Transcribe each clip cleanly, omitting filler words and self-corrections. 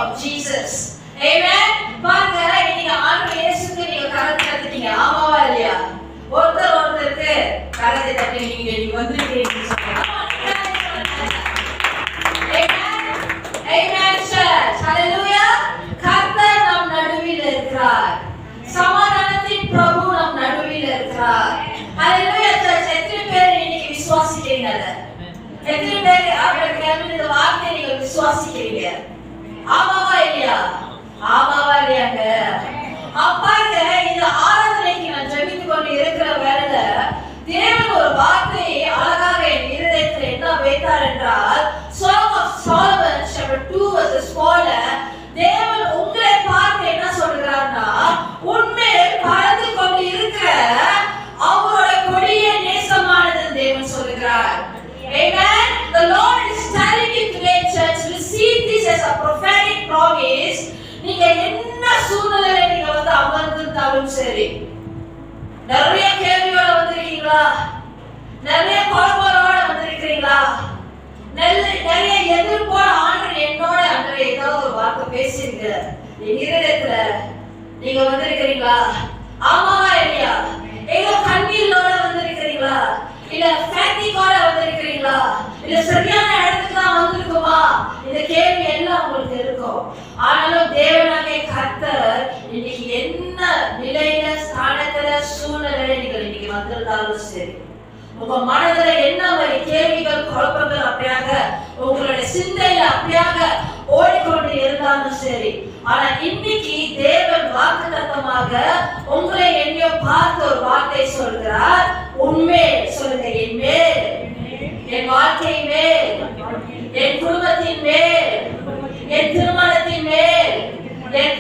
of Jesus. Amen. பாருங்க, நீங்க ஆண்டவர் இயேசுக்கு நீங்க கரத்தை தட்டிட்டீங்க. ஆமாவா இல்லையா? ஒருத்தருக்கு கரத்தை தட்டி நீங்க வந்திருக்கீங்கன்னு சொல்லுங்க. Amen. Amen church. Hallelujah. கர்த்தர் நம் நடுவில் இருக்கிறார். சமாதானத்தின் பிரபு நம் நடுவில் இருக்கிறார். Hallelujah church. எத்தனை பேர் இன்னைக்கு விசுவாசிக்கிறீங்க? எத்தனை பேர் அவருக்கு இந்த வார்த்தையை நீங்க விசுவாசிக்கிறீங்க? ஆமாவா இல்லையா? ஆமாவா இல்லையாங்க? அப்பாங்க இந்த ஆராதனைக்கு நான் ஜெபித்து கொண்டு இருக்கிற வேளையில தேவன் ஒரு வார்த்தையை அழகாக என் இருதயத்தில் என்ன வைத்தார் என்றால், Song of Solomon chapter 2 verses 4 தேவன் உங்களை பார்த்து என்ன சொல்றாருன்னா, உண்மையில் பறந்து கொண்டு இருக்கிற அவரோட கொடிய நேசமானது தேவன் சொல்கிறார். Amen. The Lord is telling you today, church, receive this as a prophetic promise. நீங்க என்ன சூழ்நிலையில நீங்க அமர்ந்திருந்தாலும் சரி, நிறைய கேள்வியோட வந்திருக்கீங்களா, நிறைய குழப்பங்களோட வந்திருக்கிறீங்களா, நிறைய எதிர்ப்போட ஆண்டவர் என்னோட அன்றைய ஏதாவது ஒரு வார்த்தை பேசிருங்க என் இருதயத்துல நீங்க வந்திருக்கிறீங்களா? ஆமாவா இல்லையா? ஏதோ கண்ணீரோட வந்திருக்கிறீங்களா, இல்ல ஃபேட்டிக்கோட வந்திருக்கிறீங்களா, இல்ல சரியான இடத்துக்கு தான் வந்திருக்குமா? இந்த கேள்வி எல்லாம் உங்களுக்கு இருக்கும். ஆனாலும் தேவனாகிய கர்த்தர் இன்னைக்கு என்ன நிலையில, ஸ்தானத்துல, சூழ்நிலையில நீங்க இன்னைக்கு வந்திருந்தாலும் சரி, உங்க மனதுல என்ன மாதிரி கேள்விகள், குழப்பங்கள் அப்படியாக உங்களுடைய சிந்தையில அப்படியாக ஓடிக்கொண்டு இருந்தாலும் சரி, ஆனா இன்னைக்கு தேவன் வாக்குத்தத்தமாக உங்களை என்னையோ பார்த்து ஒரு வார்த்தை சொல்கிறார். உண்மை சொல்லுங்க, என் மேல், என் வாழ்க்கை மேல், என் குடும்பத்தின் மேல், என் திருமணத்தின் மேல், என்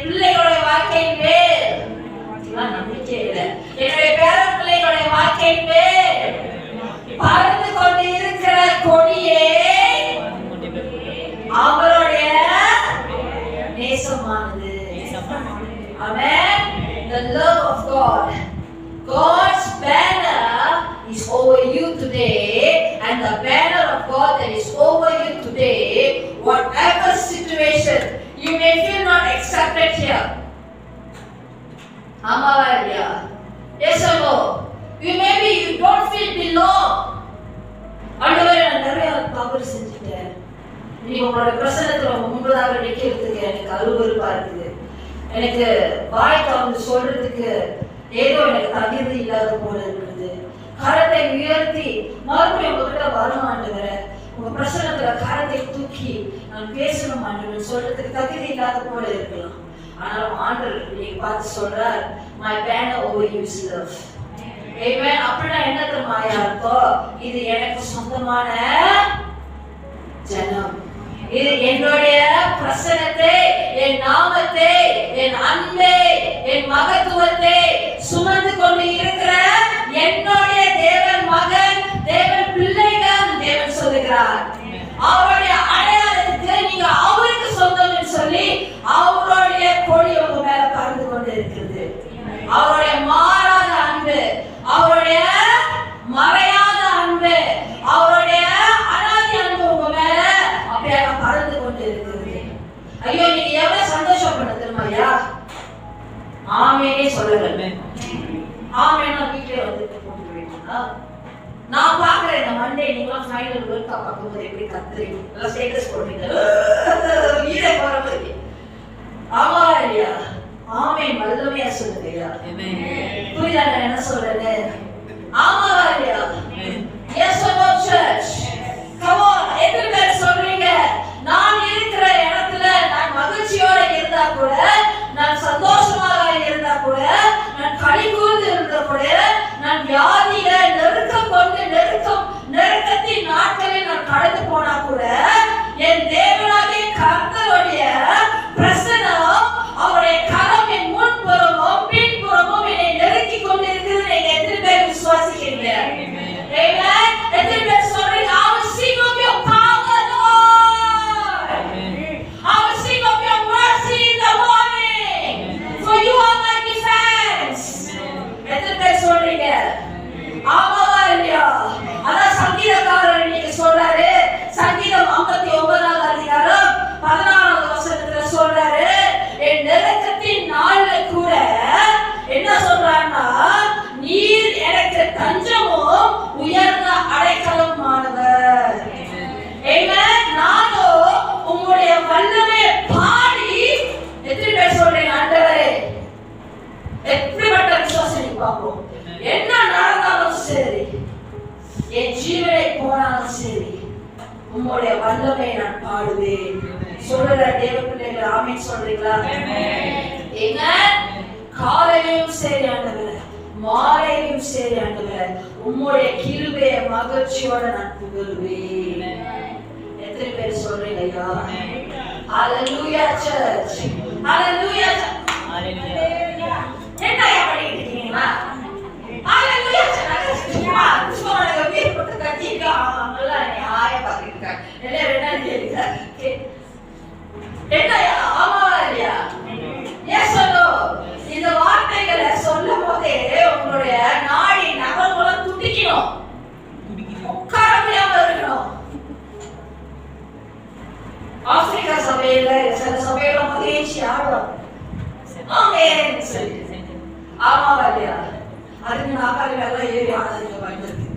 பிள்ளைகளோட வாழ்க்கையின் மேல், நம்பிக்கை இல்லை, என்னுடைய பேர பிள்ளைகளுடைய வாழ்க்கையின் மேல் பறந்து கொண்டு இருக்கிற கொடியே அவருடைய நேசமானது. Amen. The love of God, God's banner is over you today, and the banner of God that is over you today, whatever situation you may feel not accepted here. ஆமாவா இல்லையா? Yes or no? Maybe you don't feel belong. ஆண்டவரே, நான் நிறைய தவறு செஞ்சுட்டேன், நீ உங்களோட பிரசன்னத்துல முன்பதாக நிக்கிறதுக்கு எனக்கு அருவருப்பா இருக்குது, எனக்கு வாய் திறந்து சொல்றதுக்கு ஏதோ எனக்கு தகுதி இல்லாத போல இருக்குது, கரத்தை உயர்த்தி மறுபடியும் உங்ககிட்ட வரும் ஆண்டவரே, உங்க பிரசன்னத்துல கரத்தை தூக்கி நான் பேசணும் ஆண்டவரே சொல்றதுக்கு தகுதி இல்லாத போல இருக்கலாம். ஆனால் ஆண்டவர் நீங்க பார்த்து சொல்றார், my banner over you is love. Amen. அப்படின்னா என்ன தெரியுமா அர்த்தம்? இது எனக்கு சொந்தமான ஜனம், இது என்னுடைய பிரசன்னத்தை, என் நாமத்தை, என் அன்பை, என் மகத்துவத்தை சுமந்து கொண்டு இருக்கிற என்னுடைய தேவன் மகன், தேவன் பிள்ளைகள் தேவன் சொல்லுகிறார். அவருடைய அடையாளத்துக்கு நீங்க அவருக்கு சொந்தம் சொல்லி அவருடைய கொடி உங்க மேல பறந்து கொண்டு இருக்கிறது. அவருடைய மாறாத அன்பு, அவருடைய மறையாத அன்பு, அவருடைய அனாதி அன்பு உங்க மேல அப்படியே பறந்து கொண்டு இருக்கிறது. ஐயோ, நீங்க எவ்வளவு சந்தோஷப்பட தெரியுமாயா? ஆமேனே சொல்லுங்க. ஆமேனா வீட்டுல வந்து போட்டு போயிட்டீங்களா? நான் பாக்குறேன் இந்த மண்டே நீங்களும் ஃபைனல் வேர்ல்ட் கப் பார்க்கும்போது எப்படி கத்துறீங்க, எல்லாம் ஸ்டேட்டஸ் போடுறீங்க வீடே போற மாதிரி. ஆமா இல்லையா? ஆமென். வல்லமையா சொல்லுங்க ஐயா. ஆமென். புரியுதா நான் என்ன சொல்றேன்னு? ஆமாவா இல்லையா? Yes or no church? Come on, எத்தனை பேர் சொல்றீங்க நான் இருக்கிற இடத்துல நான் மகிழ்ச்சியோட இருந்தா கூட, நான் சந்தோஷமாக இருந்தா கூட, நான் களிகூர்ந்து இருந்தா கூட, நான் வியாதியில நெருக்கம் கொண்டு நெருக்கத்தின் நாட்களில் நான் கடந்து போனா கூட, என் தேவனா சொல்ற தேவ பிள்ளைகள் ஆமென் சொல்றீங்களா? ஆமென். காலையிலும் சரி ஆண்டவரே, மாலையிலும் சரி ஆண்டவரே, உம்முடைய கிருபையை மகிழ்ச்சியோட நான் புகழ்வேன். எத்தனை பேர் சொல்றீங்க ஐயா? ஹalleluya church, hallelujah, hallelujah. என்ன பண்ணிட்டு இருக்கீங்களா? ஹalleluya church. சும்மா சொல்லுங்க, வீட்டு போட்டு கட்டிங்க அவங்கள நியாய பாக்கிட்டாங்க. எல்லாம் என்ன கேக்குறீங்க? என்னையா ஆமாவா இல்லையா? எஸ் சொல்லு. இந்த வார்த்தைகளை சொல்லும் போதே உங்களுடைய நாடி நகங்களும் துடிக்கணும், உட்கார முடியாம இருக்கணும். ஆப்பிரிக்கா சபையில சில சபையில மகிழ்ச்சி ஆடும். ஆமென் சொல்லி ஆமாவா இல்லையா? அதுக்கு நாக்காளி எல்லாம் ஏறி ஆனதுக்கு வந்துருக்கு.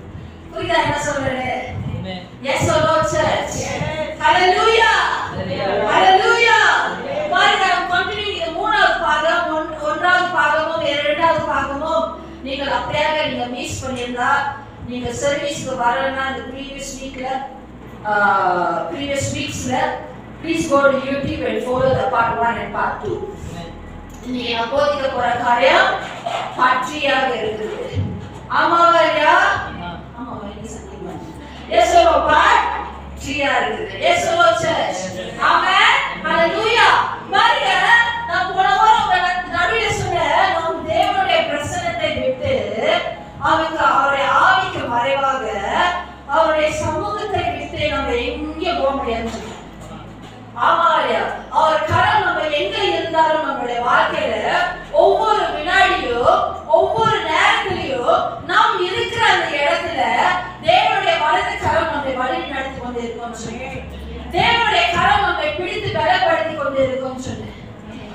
புரியுதா என்ன சொல்றேன்? எஸ் சொல்லு சர்ச். ஹalleluya, ஹalleluya. பாருங்க, கண்டினியூ. மூணாவது பாகம், ஒன்றாவது பாகமும் இரண்டாவது பாகமும் நீங்கள் அப்படியே நீங்க மிஸ் பண்ணியிருந்தா, நீங்க சர்வீஸ்க்கு வரலன்னா இந்த previous வீக்ஸ்ல please go to YouTube and follow the part 1 and part 2. இன்னைக்கு நான் போதிக்க போற காரியம் part 3 ஆக இருக்குது. ஆமாவா இல்லையா? ஆமாவா இல்லையா? சத்தியமா எஸ் சொல்லு, part 3 ஆ இருக்குது. எஸ் சொல்லு சர்ச். ஆமென், ஹalleluya. பாருங்க, நான் போன வாரம் நடுவில் சொன்னேன், நாம் தேவனுடைய பிரசன்னத்தை விட்டு அவருடைய ஆவிக்கு மறைவாக அவருடைய சமூகத்தை விட்டு நம்ம எங்கே போக முடியாது. ஆமா இல்லையா? அவர் கரம் நம்ம எங்க இருந்தாலும் நம்மளுடைய வாழ்க்கையில ஒவ்வொரு வினாடியும் ஒவ்வொரு நேரத்திலையும் நாம் இருக்கிற அந்த இடத்துல தேவனுடைய வலது கரம் நம்மை வழி நடத்தி கொண்டு இருக்கோம் சொன்னேன். தேவனுடைய கரம் நம்மை பிடித்து பலப்படுத்தி கொண்டு இருக்கோம் சொன்னேன்.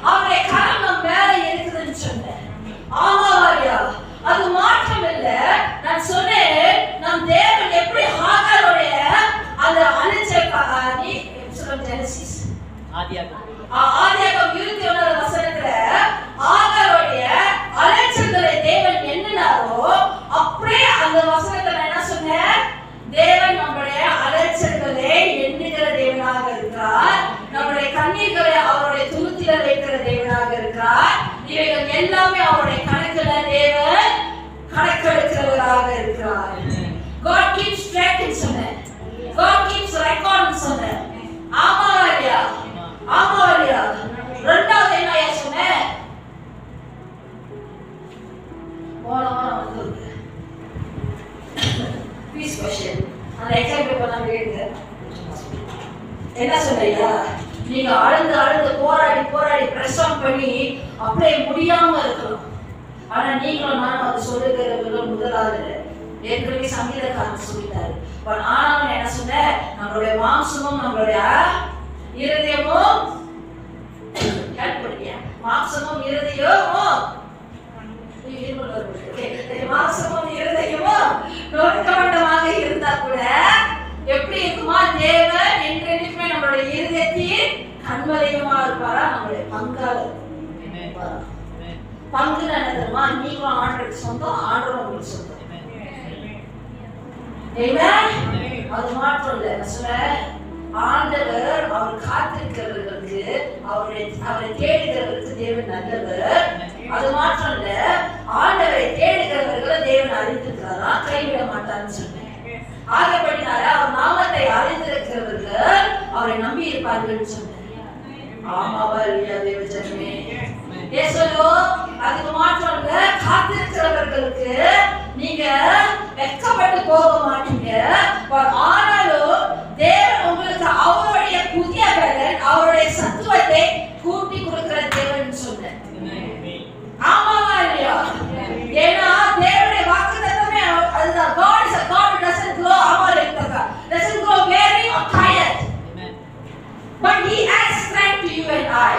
அவருடைய கரம் நம்ம மேல இருக்குதுன்னு சொன்னேன். ஆமாவா இல்லையா? அது மாற்றம் இல்லை. நான் சொன்னேன், நம் தேவன் எப்படி ஆகாருடைய அந்த அழிச்சல் ஜெனசிஸ் ஆதியாகமம் 21 வசனத்துல ஆகாருடைய அலைச்சல்களை தேவன் எண்ணினாரோ அப்படியே அந்த வசனத்துல என்ன சொன்னேன்? தேவன் நம்முடைய அலைச்சல்களை எண்ணுகிற தேவனாக இருக்கிறார். நம்முடைய கண்ணீர்களை அவருடைய துருத்தில வைக்கிற தேவனாக இருக்கிறார். இவைகள் எல்லாமே அவருடைய கணக்குல தேவன் கணக்கெடுக்கிறவராக இருக்கிறார். God keeps track ன்னு சொன்னேன். God keeps record ன்னு சொன்னேன். ஆமாவா இல்லையா? ஆமாவா இல்லையா? ரெண்டாவது என்ன சொன்னேன்? பீஸ் क्वेश्चन அந்த எக்ஸாம் பேப்பர் நான் எழுதுங்க. என்ன சொன்னீங்க? நீங்க அழுது போராடி பிரஸ் ஆன் பண்ணி அப்படியே முடியாம இருக்கலாம். ஆனா நீங்களும் நானும் அது சொல்லுகிறவங்க முதலாவது ஏற்கனவே சங்கீதக்காரன் சொல்லிட்டாரு. ஆனாலும் என்ன சொன்ன, நம்மளுடைய மாம்சமும் நம்மளுடைய இருதயமும் மாம்சமும் இருதயமும் நோக்கமண்டமாக இருந்தா கூட எப்படி இருக்குமா? தேவன் என்றைக்குமே நம்மளுடைய இருதயத்தின் கண்மலையுமா இருப்பாரா? நம்மளுடைய பங்காளர். பங்கு நினைக்கிறோமா? நீங்களும் ஆண்டவருக்கு சொந்தம், ஆண்டவரும் உங்களுக்கு சொந்தம். அது மாற்றம் இல்லை. ஆண்டவர் அவர் காத்திருக்கிறவர்களுக்கு, அவரை தேடுகிறவர்களுக்கு தேவன் நல்லவர். அது மாற்றம் இல்ல, ஆண்டவரை தேடுகிறவர்களை தேவன் அறிந்திருக்கிறாரா, கைவிட மாட்டார்னு சொன்னேன். ஆகப்படினால அவர் நாமத்தை அறிந்திருக்கிறவர்கள் அவரை நம்பி இருப்பார்கள் சொன்னேன். ஆமாவா இல்லையா தேவஜனமே? ஏசலோ அதுக்கு மாற்றம் இல்ல, காத்திருக்கிறவர்களுக்கு நீங்க வெட்கப்பட்டு போக மாட்டீங்க. ஆனாலும் தேவன் உங்களுக்கு அவருடைய புதிய பலன், அவருடைய சத்துவத்தை கூட்டி கொடுக்கிற தேவன் சொன்னேன். ஆமாவா இல்லையா? ஏன்னா தேவனுடைய வாக்குத்தத்தமே அதுதான். God is a God who doesn't grow doesn't grow weary or tired, but He adds strength to you and I.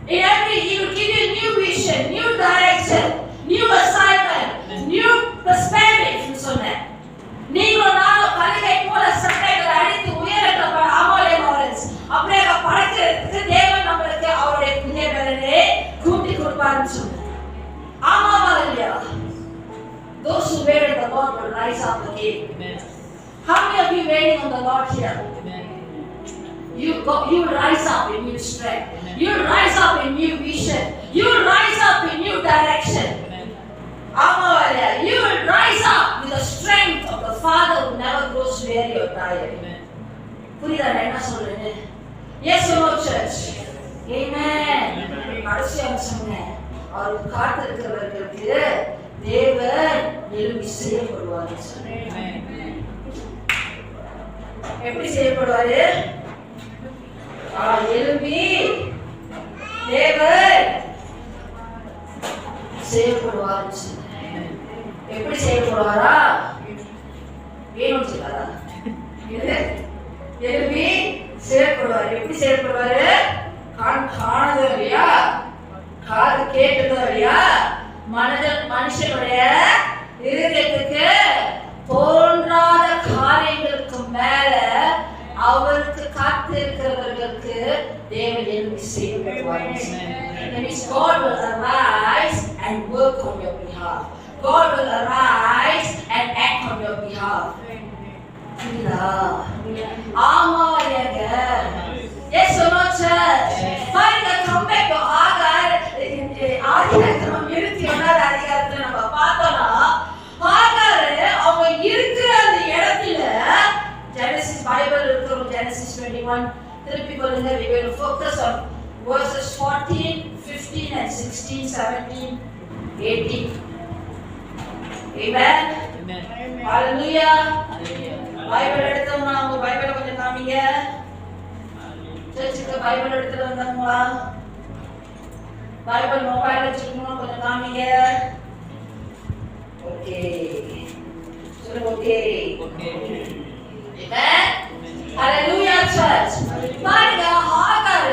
He will give you new vision, new direction, new assignment, new perspective. சொன்னேன். நீங்களும் நானும் கழுகை போல சட்டைகளை அடித்து உயரங்களை அப்படியே பறக்கிறதுக்கு தேவன் நம்மளுக்கு அவருடைய புதிய பலனை கூட்டி கொடுப்பாருன்னு சொன்னேன். ஆமாவா இல்லையா? Those who wait on the Lord will rise up again. How many of you waiting on the Lord here? You rise up in new strength. You rise up in new vision. You rise up in new direction. Amen. You will rise up with the strength of the Father who never grows weary or tired. புரியுதா நான் என்ன சொல்றேன்னு? Yes or no, church? Amen. கடைசியா சொன்னேன், அவர் காத்திருக்கிறவர்களுக்கு தேவன் எழும்பி செய்யப்படுவார். எப்படி செய்யப்படுவாரு? எழும்பி தேவன் செய்யப்படுவார். எப்படி செய்யப்படுவாரா? வேணும் சொல்லாரா? எழுப்பி செய்யப்படுவார். எப்படி செய்யப்படுவாரு? காணது இல்லையா, காது கேட்டதோ இல்லையா, மனுஷனுடைய இருதயத்துக்கு தோன்றாத காரியங்களுக்கு மேல அவருக்கு காத்திருக்கிறவர்களுக்கு தேவன் எழுப்பி செய்யப்படுவார். God will arise and work on your behalf. God will arise and act on your behalf. ஆமாங்க. Yes or no, church? Finally, come back to Hagar. ஆதியாகமம் 21வது அதிகாரத்துல நம்ம பார்த்தோம்னா, ஹாகார் அவங்க இருக்கிற அந்த இடத்துல Genesis Bible இருக்கிற Genesis 21 திருப்பி பாருங்க. We will focus on verses 14, 15 and 16, 17, 18. Amen. Hallelujah. Bible எடுத்தவங்க அவங்க பைபிளை கொஞ்சம் காமிங்க. சர்ச்சுக்கு பைபிள் எடுத்துட்டு வந்தாங்களா? பைபிள் மொபைல் வச்சிருக்கணும், கொஞ்சம் காமிங்க. ஓகே சொல்லுங்க. Okay okay. Amen. Hallelujah, church. பாருங்க, ஹாகார்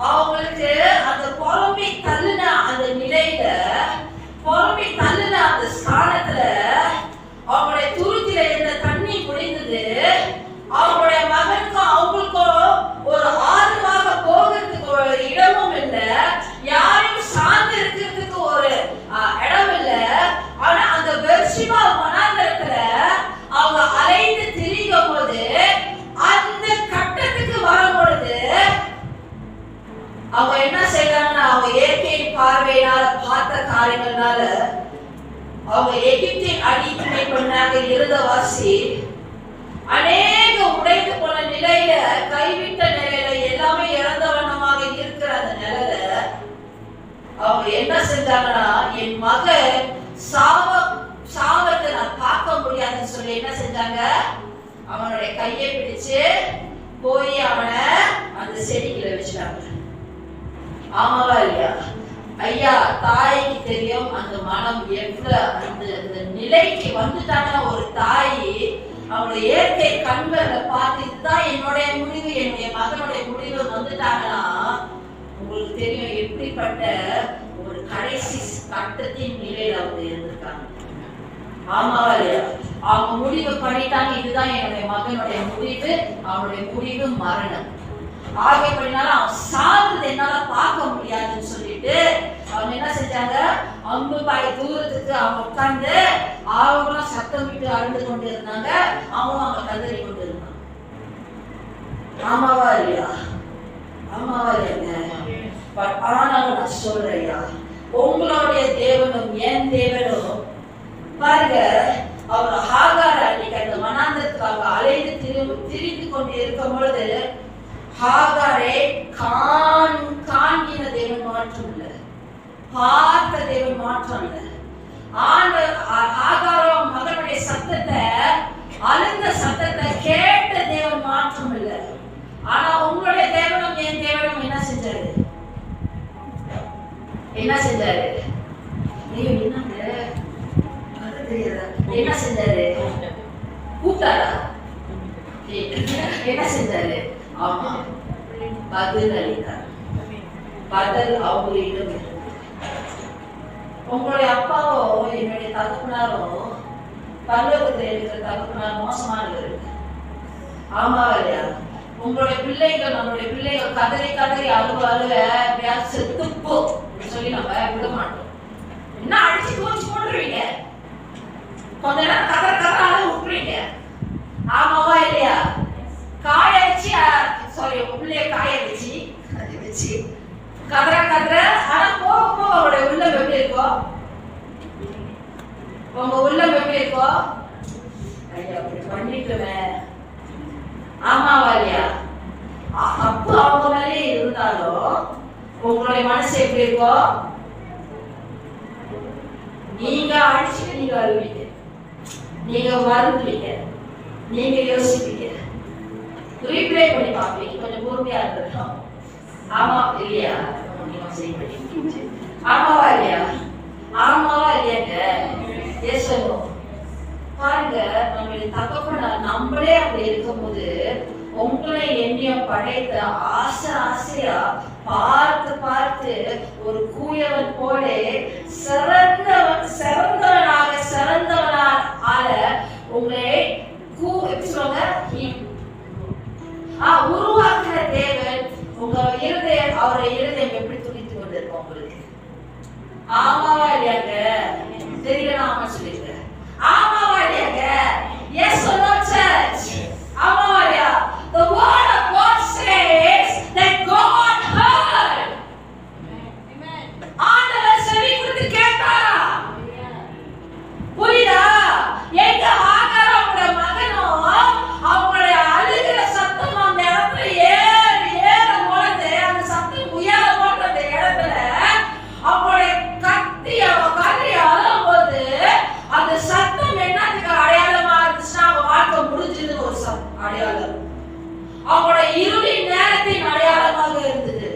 அவங்களுக்கு அந்த புலம்பி தள்ளின அந்த நிலையில, புலம்பி தள்ளின அந்த ஸ்தானத்துல அவங்களுடைய துருத்தில இருந்த தண்ணி குடிந்தது. அவங்களுடைய மகனுக்கும் அவங்களுக்கும் ஒரு ஆறுமாக போகிறதுக்கு ஒரு இடமும் இல்லை, யாரையும் சார்ந்து இருக்கிறதுக்கு ஒரு இடம் இல்லை. ஆனா அந்த பெர்ஷிபா வனாந்தரத்துல அவங்க அலைந்து திரியும் போது, அந்த கட்டத்துக்கு வரும் பொழுது அவங்க என்ன செய்யறாங்கன்னா, அவங்க இயற்கையின் பார்வையினால பார்த்த காரியங்கள்னால அவங்க எகிப்தின் அடிமை பண்ணாங்க இருந்தவாசி அநேக உடைந்து போன நிலையில, கைவிட்ட நிலையில, எல்லாமே இறந்தவண்ணமாக இருக்கிற அந்த நிலையில அவங்க என்ன செஞ்சாங்கன்னா, என் மகன் சாவத்தை நான் பார்க்க முடியாதுன்னு சொல்லி என்ன செஞ்சாங்க, அவனுடைய கையை பிடிச்சு போய் அவனை அந்த செடிக்குள்ள வச்சுட்டாங்க. ஆமாவா இல்லையா? ஐயா, தாய்க்கு தெரியும் அந்த மனம் எவ்வளவு அந்த நிலைக்கு வந்துட்டாங்கன்னா, ஒரு தாய் அவங்களுடைய இயற்கை கண்களை பார்த்து இதுதான் என்னுடைய முடிவு, என்னுடைய மகனுடைய முடிவு வந்துட்டாங்கன்னா உங்களுக்கு தெரியும் எப்படிப்பட்ட ஒரு கடைசி கட்டத்தின் நிலையில அவங்க இருந்திருக்காங்க. ஆமாவா இல்லையா? அவங்க முடிவு பண்ணிட்டாங்க, இதுதான் என்னுடைய மகனுடைய முடிவு, அவனுடைய முடிவு மரணம். ஆகைப்படினால அவன் சாகுறது என்னால பார்க்க முடியாதுன்னு சொல்லிட்டு அவங்க என்ன செஞ்சாங்க, 50 தூரத்துக்கு அவங்க உட்கார்ந்து அவங்களும் சத்தம் விட்டு அழுது கொண்டு இருந்தாங்க, அவங்க அவங்க கதறி கொண்டு இருந்தாங்க. ஆமாவா இல்லையா? ஆமாவா இல்லையா? ஆனாலும் நான் சொல்றேன், உங்களுடைய தேவனும் என் தேவனும் பாருங்க, அவர் ஹாகார் அன்னைக்கு அந்த வனாந்தரத்துக்கு அவங்க அலைந்து திரிந்து கொண்டு இருக்கும் பொழுது, ஹாகாரை காண்கின தேவன் மாற்றம் இல்லை, பார்த்த தேவன் மாற்றம் இல்லை. ஹாகாரும் மகனுடைய சத்தத்தை, அழுந்த சத்தத்தை கேட்ட தேவன் மாற்றம் இல்லை. ஆனா உங்களுடைய தேவனும் என் தேவனும் என்ன செஞ்சாரு? என்ன செஞ்சாரு? என்ன செஞ்சாரு? கூப்பிட்டாரா? என்ன செஞ்சாரு? ஆமா, பதில் அளித்தார். பதில் அவங்களிடம் இருந்தது. உங்களுடைய அப்பாவோ என்னுடைய தகப்பனாரோ பரலோகத்தில் இருக்கிற தகப்பனார் மோசமானவர். ஆமாவா இல்லையா? உங்களுடைய பிள்ளைகள், நம்மளுடைய பிள்ளைகள் கதறி கதறி அழுவ செத்துப்போ சொல்லி நம்ம விட மாட்டோம். என்ன அடிச்சு தோச்சு போட்டுருவீங்க, கொஞ்ச நேரம் கதற கதற விட்டுருவீங்க. ஆமாவா இல்லையா? காய வச்சு சாரி உள்ளே காய வச்சு கதற ஆனா போக போக அவருடைய உள்ளம் எப்படி இருக்கும்? உங்க உள்ளம் எப்படி இருக்கும்? ஐயா அப்படி பண்ணிட்டுவேன் ஆமாவா இல்லையா? அப்ப அவங்க மேலே இருந்தாலும் உங்களுடைய மனசு எப்படி இருக்கும்? நீங்க அடிச்சுட்டு நீங்க அழுவீங்க, நீங்க வருந்துவீங்க, நீங்க யோசிப்பீங்க, ரீப்ளே பண்ணி பார்ப்பீங்க. கொஞ்சம் பொறுமையா இருக்கட்டும். ஆமா இல்லையா? ஆமாவா இல்லையா? ஆமாவா இல்லையாங்க? பாருங்க, நம்மளுடைய தகப்பன நம்மளே அப்படி இருக்கும்போது உங்களை என்னைய படைத்த ஆசையா பார்த்து ஒரு கூயவன் போல சிறந்தவனாக உங்களை உருவாக்குற தேவன் உங்க இருதயம், அவருடைய இருதயம் எப்படி துடித்து கொண்டிருக்கும் உங்களுக்கு? ஆமாவா இல்லையாங்க? தெரியல, ஆமா சொல்லிருக்க. ஆமாவா இல்லையாங்க? Yes or no, church? ஆமாவா இல்லையா? The word of God says that God heard. Amen. ஆண்டவர் செவி கொடுத்து கேட்டாரா? புரியுதா? எங்க ஆகார அவங்களுடைய மகனும் அவங்களுடைய அழுகிற சத்தம் அந்த இடத்துல ஏற போனது, அந்த சத்தம் உயர போன்ற அந்த இடத்துல அவங்களுடைய கத்தி அழும் போது அந்த சத்தம் என்னத்துக்கு அடையாளமா இருந்துச்சுன்னா அவங்க வாழ்க்கை முடிஞ்சதுன்னு ஒரு அடையாளம், அவங்களோட இருளின் நேரத்தின் அடையாளமாக இருந்தது.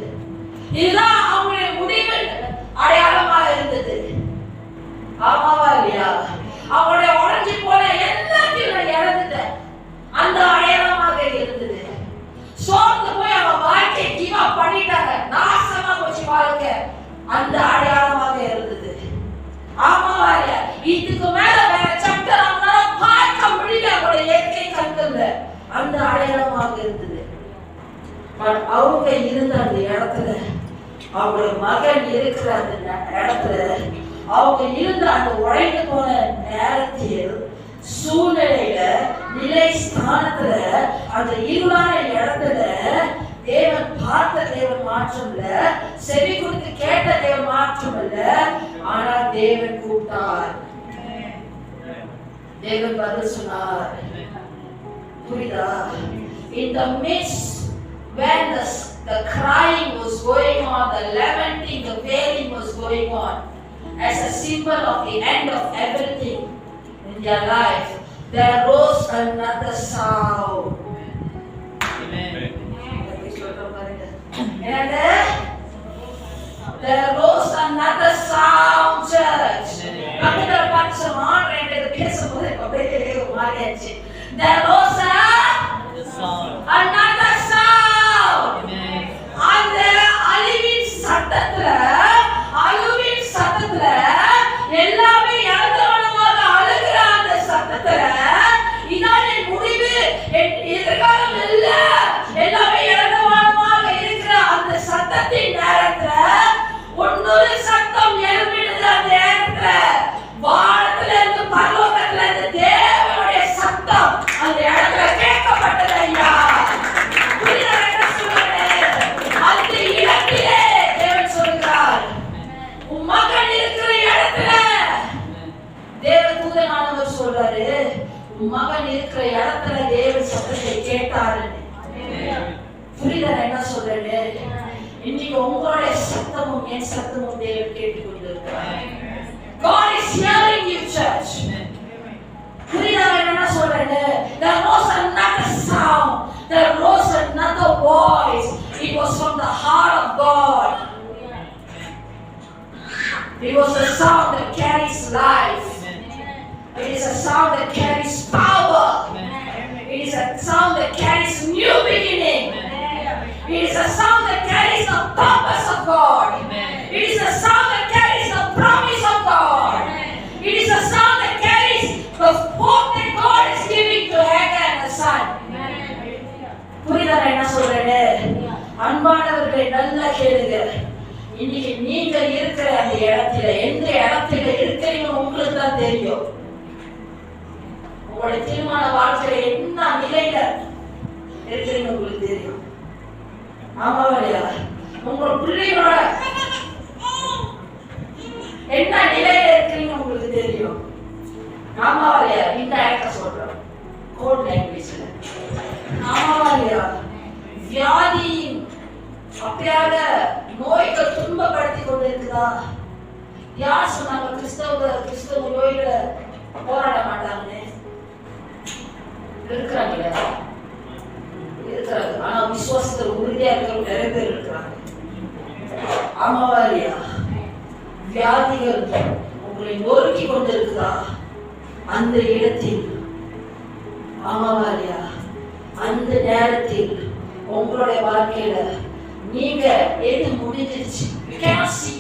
இதுதான் அவங்களுடைய முடிவின் அடையாளமாக இருந்தது. ஆமாவா இல்லையா? அவங்களுடைய உடஞ்சி போன எல்லாத்தையும் நான் இழந்துட்டேன், அந்த அடையாளமாக இருந்தது. சோர்ந்து போய் அவங்க வாழ்க்கையை கிவ் அப் பண்ணிட்டாங்க, நாசமா போச்சு வாழ்க்கை, அந்த அடையாளமாக இருந்தது. ஆமாவா இல்லையா? இதுக்கு மேல வேற சாப்டர் அவங்களால பார்க்க முடியல அவங்களுடைய இயற்கை கண்கள்ல, அந்த அடையாளமாக இருந்தது. அவங்க இருந்த அந்த இடத்துல, அவங்களுடைய மகன் இருக்கிற அந்த இடத்துல, அவங்க இருந்த அந்த உடைந்து போன நேரத்தில், சூழ்நிலையில, நிலை ஸ்தானத்துல, அந்த இருளான இடத்துல தேவன் பார்த்த தேவன் மாற்றம் இல்ல, செவி கொடுத்து கேட்ட தேவன் மாற்றம் இல்ல, ஆனா தேவன் கூப்பிட்டார், தேவன் பதில் சொன்னார். புரியுதா? In the midst when the crying was going on, the lamenting, the wailing was going on, as a symbol of the end of everything in their life, there rose another sound. Amen. And there rose another sound, church. There rose another sound. அந்த அழுவின் சத்தத்துல எல்லாமே இழந்தவனமாக அழுகிற அந்த சத்தத்துல, இதான் என் முடிவு, என் எதிர்காலம் இல்ல, எல்லாமே இழந்தவனமாக இருக்கிற அந்த சத்தத்தின் நேரத்துல ஒன்னொரு சத்தம் எழுப்பிடுது. அந்த நேரத்துல வானத்துல இருந்து பரலோகத்துல இருந்து தேவனுடைய சத்தம் அந்த இடத்துல கேட்கப்பட்டது. ஐயா அந்த இடத்திலே தேவன் சொல்கிறார், உன் மகன் இருக்கிற இடத்துல, தேவ தூதனானவர் சொல்றாரு, உன் மகன் இருக்கிற இடத்துல தேவன் சத்தத்தை கேட்டாரு. புரியுதா என்ன சொல்றேன்னு? இன்னைக்கு உங்களுடைய சத்தமும் என் சத்தமும் தேவன் கேட்டுக்கொண்டிருக்கிறார். God is hearing you, church. புரியுதா என்ன சொல்றேன்னு? There was another sound, there was another voice. It was from the heart of God. It was a sound that carries life. It is a sound that carries power. It is a sound that carries new beginning. It is a sound that carries the purpose of God. It is a sound that carries the promise of God. It is a sound that carries the hope that God is giving to Hagar and the son. புரியுதா என்ன சொல்றேன்? அன்பானவர்களே நல்லா கேளுங்க. இன்னைக்கு நீங்க இருக்கிற அந்த இடத்துல, எந்த இடத்துல இருக்கிறீங்க உங்களுக்கு தான் தெரியும். உங்களுடைய திருமண வாழ்க்கையில என்ன நிலையில இருக்கிறீங்க உங்களுக்கு தெரியும். ஆமாவா இல்லையா? உங்க பிள்ளைகளோட என்ன நிலையில இருக்கிறீங்க உங்களுக்கு தெரியும். ஆமாவா இல்லையா? இன்டைரக்டா சொல்றோம், கோட் லாங்குவேஜ்ல. ஆமாவா இல்லையா? வியாதி அப்படியாக நோய்கள் துன்பப்படுத்தி கொண்டு இருக்குதா? யார் சொன்னாங்க கிறிஸ்தவ நோய்களை போராட மாட்டாங்கன்னு? இருக்கிறாங்க இல்லையா? இருக்கிறாங்க. ஆனா விசுவாசத்தில் உறுதியா இருக்கிறவங்க நிறைய பேர் இருக்கிறாங்க. ஆமாவா இல்லையா? வியாதிகள் உங்களை நொறுக்கி கொண்டு இருக்குதா? அந்த இடத்தில் ஆமாவா இல்லையா? அந்த நேரத்தில் உங்களுடைய வாழ்க்கையில நீங்க எது முடிஞ்சிருச்சு? You cannot see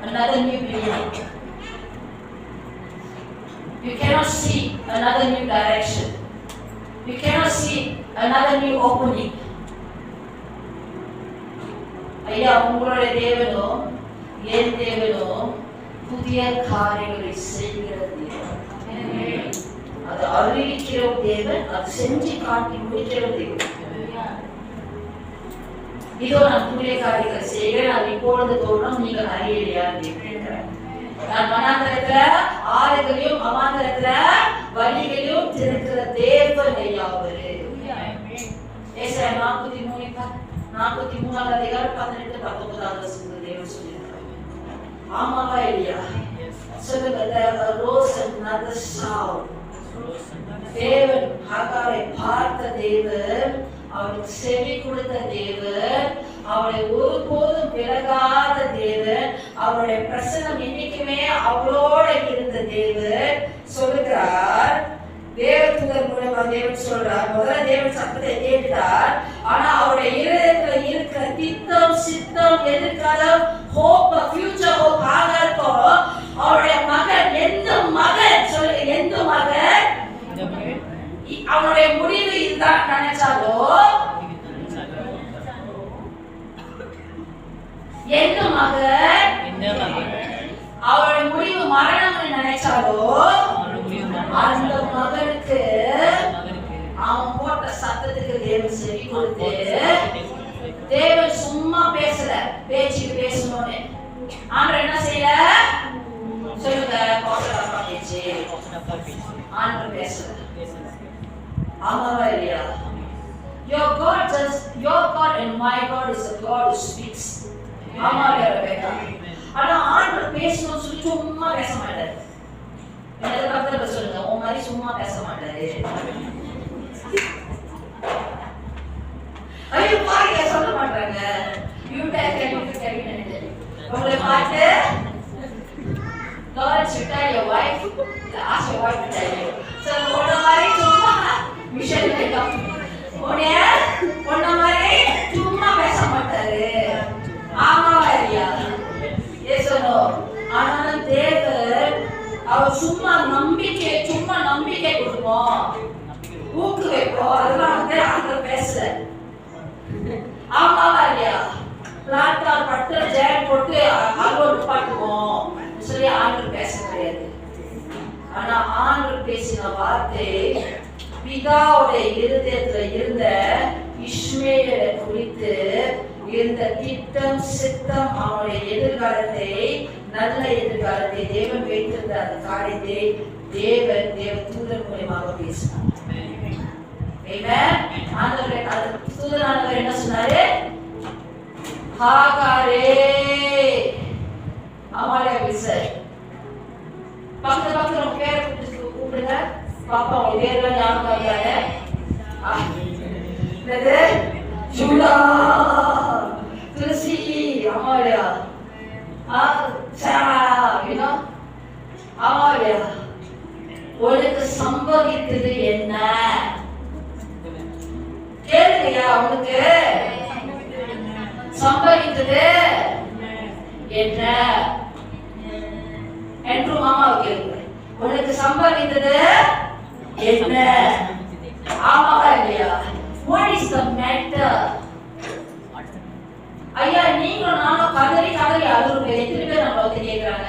another new beginning. You cannot see another new direction. You cannot see another new opening. ஐயா, உங்களுடைய தேவனோ என் தேவனோ புதிய காரியங்களை செய்கிற தேவன். அது அறிவிக்கிற தேவன், அது செஞ்சு காட்டி முடிக்கிற தேவன். இதோ நான் புதிய காரியங்களை செய்கிறேன், அது இப்பொழுது தோன்றும், நீங்கள் அறியலையா? நான் வனாந்தரத்துல ஆறுகளையும் அவாந்தரத்துல வழிகளையும் திறக்கிற தேவன் ஐயா அவரு. ஏசாயா 43 அதிகாரம் 18-19 தேவன் சொல்லியிருக்காரு. ஆமாவா இல்லையா? சொல்லுங்க. Rose another sound. தேவன் ஆகாரை பார்த்த தேவன், அவருக்கு செவி கொடுத்த தேவன், அவளை ஒருபோதும் விலகாத தேவன், அவருடைய பிரசன்னம் என்னைக்குமே அவளோட இருந்த தேவன் சொல்லுகிறார். தேவதூதர் மூலமா தேவன் சொல்றார். முதல்ல தேவன் சத்தத்தை கேட்டார். ஆனா அவருடைய இருதயத்துல இருக்கிற திட்டம், சித்தம், எதிர்காலம், ஹோப், ஃபியூச்சர் ஹோப் ஆகறப்போ அவருடைய மகன், எந்த மகன் சொல்லுங்க, எந்த மகன் அவனுடைய முடிவு இதுதான் நினைச்சாலோ, எந்த மகன் அவருடைய முடிவு மரணம் நினைச்சாலோ, அந்த மகனுக்கு அவன் போட்ட சத்தத்துக்கு தேவன் செவி கொடுத்து, தேவன் சும்மா பேசல, பேச்சுக்கு பேசணும்னு ஆண்டவர் என்ன செய்யல சொல்லுங்க, பேச்சு ஆண்டவர் பேசல. ஆமாவா இல்லையா? Your God and my God is a God who speaks. ஆமாவா இல்லையா? ஆனா ஆண்டவர் பேசணும்னு சொல்லி சும்மா பேச மாட்டாரு. என்ன பக்கத்துல சொல்லுங்க, உன் மாதிரி சும்மா பேச மாட்டாரு. ஐயோ பாருங்க, சொல்ல மாட்டாங்க. உங்களை பார்த்து God should tell your wife, ask your wife to tell you. So உன்ன மாதிரி சும்மா விஷயம் கேட்கும். உன்ன மாதிரி சும்மா பேச மாட்டாரு. ஆமாவா இல்லையா? ஏசனோ. ஆனாலும் தேவன் அவர் சும்மா நம்பிக்கை கொடுப்போம், ஊக்குவிப்போம். அதெல்லாம் ஆண்டவர் பேசல. ஆமாவா இல்லையா? பிளாட்பார்ம் பட்டு ஜெயம் போட்டு அலோடு பாட்டுவோம் சொல்லி ஆண்டவர் பேச கிடையாது. ஆனா ஆண்டவர் பேசின வார்த்தை பிதாவுடைய இருதயத்துல இருந்த இஸ்மேலை குறித்து இருந்த திட்டம், சித்தம், அவனுடைய எதிர்காலத்தை, நல்ல எதிர்காலத்தை தேவன் வைத்திருந்த அந்த காரியத்தை தேவன் தூதர் மூலமாக பேசினார். ஆண்டவர் தூதனானவர் என்ன சொன்னாரு? ஹாகாரே, அமாலே விசர். பக்கத்துல உங்க பேரை கூப்பிடுங்க. பாப்பா உங்க பேர்லாம் ஞாபகம் இருக்காங்க. ஜூலா, துளசி, அமாலியா, அமாலியா, உனக்கு சம்பவித்தது என்ன? கேளுங்கய்யா, உனக்கு சம்பவித்தது என்ன என்று மாமாவை கேளுங்க. உனக்கு சம்பவித்தது என்ன? ஆமாவா இல்லையா? What is the matter? ஐயா, நீங்களும் நானும் கதறி அழுறோம். எத்தனை பேர் நம்மள வந்து கேட்கிறாங்க,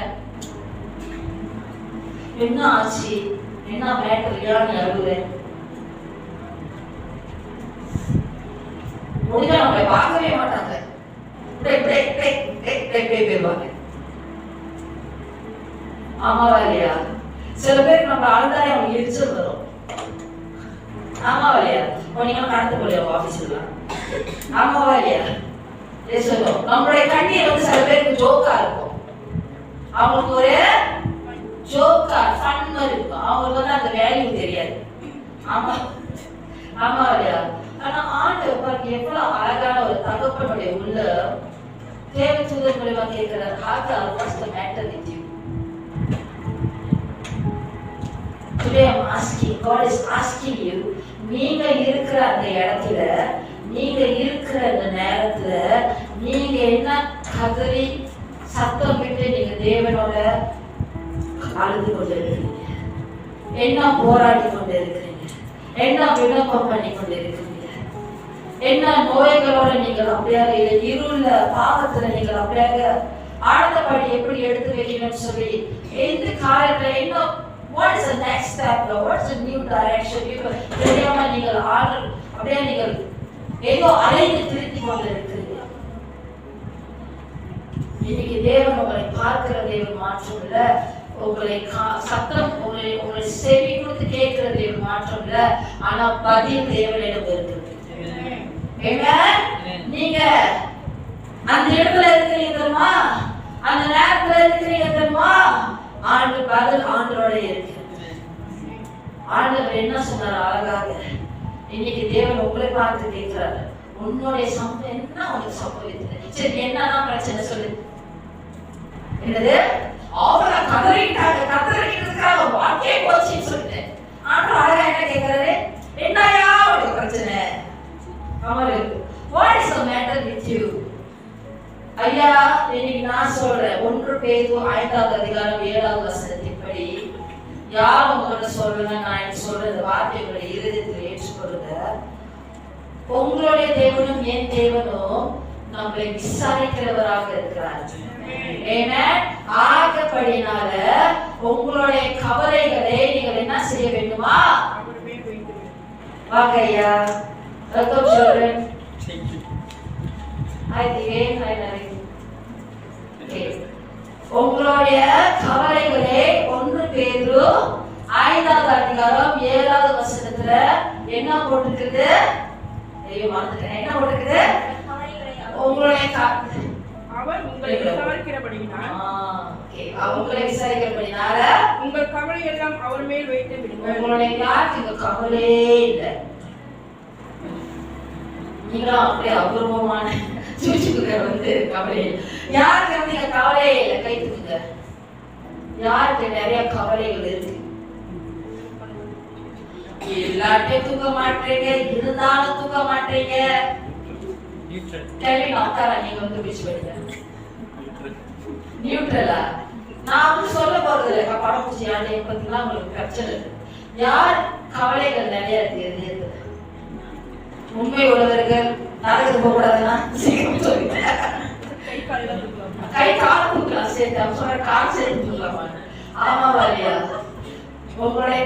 என்ன ஆச்சு, என்ன மேட்டர், ஏன் அழுகுற? முடிஞ்சா நம்மளை பார்க்கவே மாட்டாங்க, போயிருவாங்க. ஆமாவா இல்லையா? சில பேருக்கு நம்ம ஆழ்ந்தாலே அவங்க எரிச்சல் வரும். ஆமாவா இல்லையா? நீங்க நடந்து போலியா ஆபீஸ்ல? ஆமாவா இல்லையா? சொல்லுவோம். நம்மளுடைய கண்ணீர் வந்து சில பேருக்கு ஜோக்கா இருக்கும், அவங்களுக்கு ஒரு ஜோக்கா ஃபன் மாதிரி இருக்கும், அவங்களுக்கு வந்து அந்த வேல்யூ தெரியாது. ஆமா ஆமா இல்லையா? ஆனா ஆண்டவர் பாருங்க எவ்வளவு அழகான ஒரு தகப்பனுடைய உள்ள தேவதூதர் மூலமா கேட்கிறார், Hagar, what's the matter with you? Today I'm asking, God is asking you, நீங்க இருக்கிற அந்த இடத்துல, நீங்க இருக்கிற அந்த நேரத்துல நீங்க என்ன கதறி சத்தம் விட்டு நீங்க தேவனோட அழுது கொண்டு இருக்கிறீங்க, என்ன போராடி கொண்டு இருக்கிறீங்க, என்ன விண்ணப்பம் பண்ணி கொண்டு இருக்கிறீங்க, என்ன நோய்களோட நீங்கள் அப்படியாக இருள பாவத்துல நீங்கள் அப்படியாக ஆழ்ந்தபடி எப்படி எடுத்து வைக்கணும்னு சொல்லி எந்த காரியத்துல என்ன what is the next step, what is the new direction, தெரியாம நீங்கள் அப்படியே நீங்கள் ஏதோ அலைந்து திருத்தி கொண்டு இருக்கிறீங்க. இன்னைக்கு தேவன் உங்களை பார்க்கிற தேவன் மாற்றம் இல்ல, உங்களை சத்தம் உங்களை செவி கொடுத்து கேட்கிற தேவன் மாற்றம் இல்ல, ஆனா பதில் தேவனிடம் இருக்கிறது. நீங்க அந்த இடத்துல இருக்கிறீங்க தெரியுமா, அந்த நேரத்துல இருக்கிறீங்க தெரியுமா, ஆண்டு பதில் ஆண்டோட இருக்கு. ஆண்டவர் என்ன சொன்னார் அழகாக, இன்னைக்கு தேவன் உங்களை பார்த்து கேட்கிறார், உன்னுடைய சம்பவம் என்ன உனக்கு சம்பவித்தது, சரி என்னதான் பிரச்சனை சொல்லு. என்னது அவரை கதறிட்டாங்க வாழ்க்கையே போச்சுன்னு சொல்லிட்டு ஆண்டவர் அழகா என்ன கேட்கிறாரு, என்னையா உனக்கு பிரச்சனை, அவருக்கு what is the matter with you? ஐயா இன்னைக்கு நான் சொல்றேன், 1 பேதுரு 5வது அதிகாரம் 7வது வசனத்தின்படி, யார் உங்கள்கிட்ட சொல்லுங்க, நான் சொல்ற இந்த வார்த்தை உங்களுடைய இருதயத்தில் ஏற்றுக்கொள்ளுங்க. உங்களுடைய தேவனும் என் தேவனும் நம்மளை விசாரிக்கிறவராக இருக்கிறார். ஆகப்படினால உங்களுடைய கவலைகளை நீங்கள் என்ன செய்ய வேண்டுமா? வாங்க ஐயா. Welcome children. Hi Diven, hi Nari. Okay. உங்களுடைய கவலைகளை 1 பேதுரு 5வது அதிகாரம் 7வது வசனத்துல என்ன போட்டுருக்குது? ஐயோ மறந்துட்டேன், என்ன போட்டுருக்குது? உங்களுடைய அவர் உங்களை விசாரிக்கிறபடியினால், அவங்களை விசாரிக்கிறபடினால உங்கள் கவலை எல்லாம் அவர் மேல் வைத்து விடுங்கள். உங்களுடைய யாருக்கு கவலையே இல்லை, நீங்களும் அப்படியே அபூர்வமான சூழ்ச்சிக்குள்ள வந்து கவலை. யாருக்கு வந்து நீங்க கவலையே இல்லை கை தூக்குங்க. யாருக்கு நிறைய கவலைகள் இருக்கு? எல்லாத்தையும் தூக்க மாட்டீங்க, இருந்தாலும் தூக்க மாட்டீங்க. கேள்வி உட்கார நீங்க வந்து பிடிச்சு போயிடுங்க. நியூட்ரலா நான் வந்து சொல்ல போறது இல்லை, படம் பிடிச்சி யாரு பத்திலாம் உங்களுக்கு பிரச்சனை இருக்கு. யார் கவலைகள் நிறைய இருக்கு? உண்மை உள்ளவர்கள் நரகத்துக்கு போக கூடாதுன்னா சீக்கிரம் சொல்லிட்டேன். கை கால் தூக்கலாம், சேர்த்து அவங்க சொல்ற கால் சேர்த்து தூக்கலாமா? ஆமாவா இல்லையா? உங்களுடைய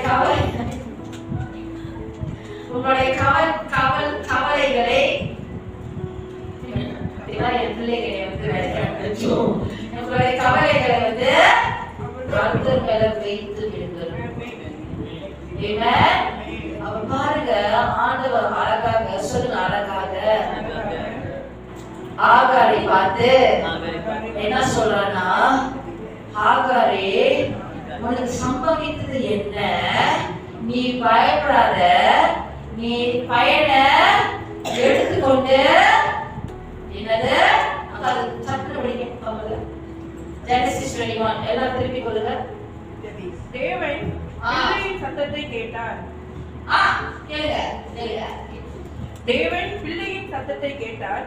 கவலைகளை என் பிள்ளைகளை வந்து உங்களுடைய கவலைகளை வந்து கர்த்தர் மேல வைத்து விடுங்கள். அவர் பாருங்க ஆண்டவர் அழகாக சொல்லுங்க, அழகாக ஆகாரை பார்த்து என்ன சொல்றான்னா, ஆகாரே உனக்கு சம்பவித்தது என்ன, நீ பயப்படாத, நீ பயண எடுத்துக்கொண்டு என்னது சட்டத்தை படிக்க ஜெனசிஸ் 21 எல்லாம் திருப்பி கொள்ளுங்க. தேவன் பிள்ளையின் சத்தத்தை கேட்டார். தேவன் பிள்ளையின் சத்தத்தை கேட்டார்.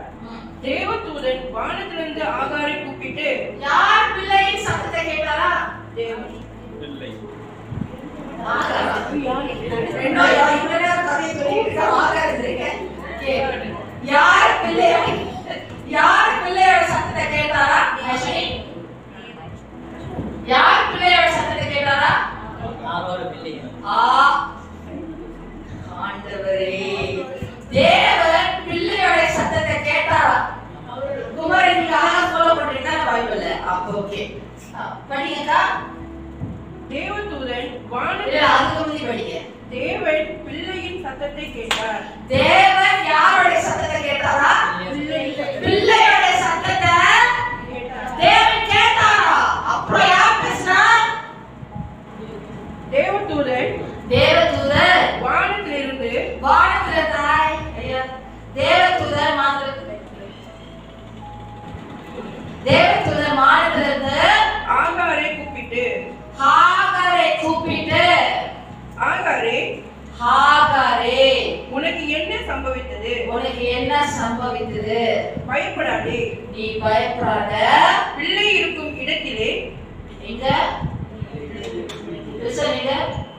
தேவதூதன் வானத்திலிருந்து ஆகாரை கூப்பிட்டு, யார் பிள்ளையின் சத்தத்தை கேட்டாரா? தேவன். பிள்ளை யார் பிள்ளையோட சத்தத்தை கேட்டாரா? யார் பிள்ளையோட சத்தத்தை கேட்டாரா? ஆண்டவரே, தேவன் பிள்ளையோட சத்தத்தை தேவதூதன் இல்ல, வானத்தில் அதுக்கு முந்தி படிங்க. தேவன் பிள்ளையின் சத்தத்தை கேட்டார். தேவன் யாருடைய சத்தத்தை கேட்டாரா? பிள்ளையோட சத்தத்தை தேவன் கேட்டாரா? அப்புறம் யார் பேசினா? தேவதூதன் வானத்திலிருந்து வானத்துல தாய் ஐயா தேவதூதன் வானத்திலிருந்து ஆகாரை கூப்பிட்டு ஆகாரே உனக்கு என்ன சம்பவித்தது? பயப்படாதே, நீ பயப்படாத. பிள்ளை இருக்கும் இடத்திலே எங்க சொல்லுங்க,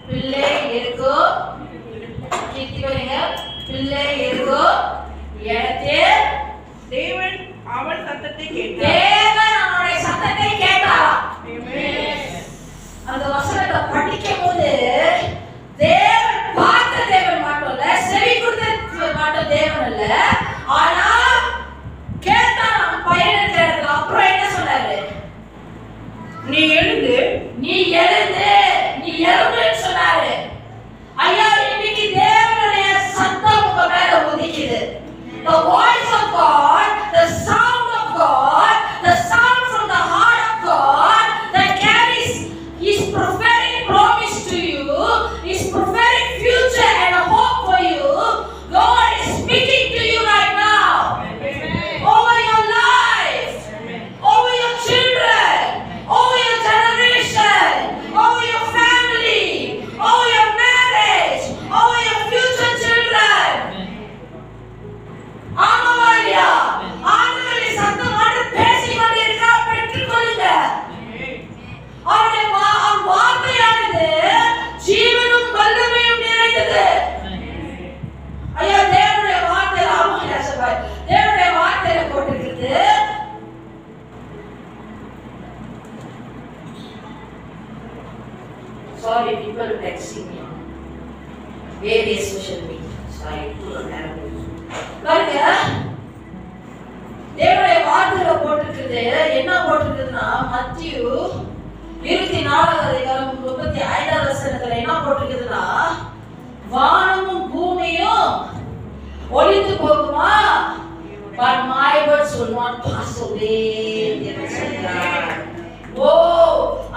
பிள்ளை இருக்கும் பிள்ளை இருக்கும் இடத்தில் தேவன் அவன் சத்தத்தை கேட்டார். தேவன் அவனுடைய சத்தத்தை கேட்டாராம். அந்த வசனத்தை படிக்கும் போது தேவன் பார்த்த தேவன் மட்டும் இல்ல, செவி கொடுத்த மட்டும் தேவன் இல்ல, ஆனா கேட்டான் பையன் கேட்டதுக்கு அப்புறம் என்ன சொன்னாரு? நீ எழுந்து சொன்னாரு. ஐயா, இன்னைக்கு தேவனுடைய சத்தம் உங்க மேல உதிக்குது. The voice of God, the sound of God, the sound from the heart of God that carries His prophetic promise to you, His prophetic future and a hope for you. God is speaking to you right now. Over your life, over your children, over your generation, over your family, over your marriage, over your future children. ஆமாவாரியா, ஆண்டவருடைய சத்தம் ஆண்டவர் பேசிக் கொண்டிருக்கிறார், பெற்றுக்கொள்ளுங்க. அவருடைய வார்த்தையானது ஜீவனும் வல்லமையும் நிறைந்தது. ஐயா, தேவனுடைய வார்த்தையில தேவனுடைய வார்த்தையில போட்டிருக்கிறது. Sorry, people texting me on various social media. Sorry, பாருங்க, தேவனுடைய வார்த்தையில போட்டிருக்கிறது. என்ன போட்டிருக்குதுன்னா, மத்திய 24:35 வசனத்துல என்ன போட்டிருக்குதுன்னா, வானமும் பூமியும் ஒளிந்து போகுமா, but my words will not pass away. ஓ,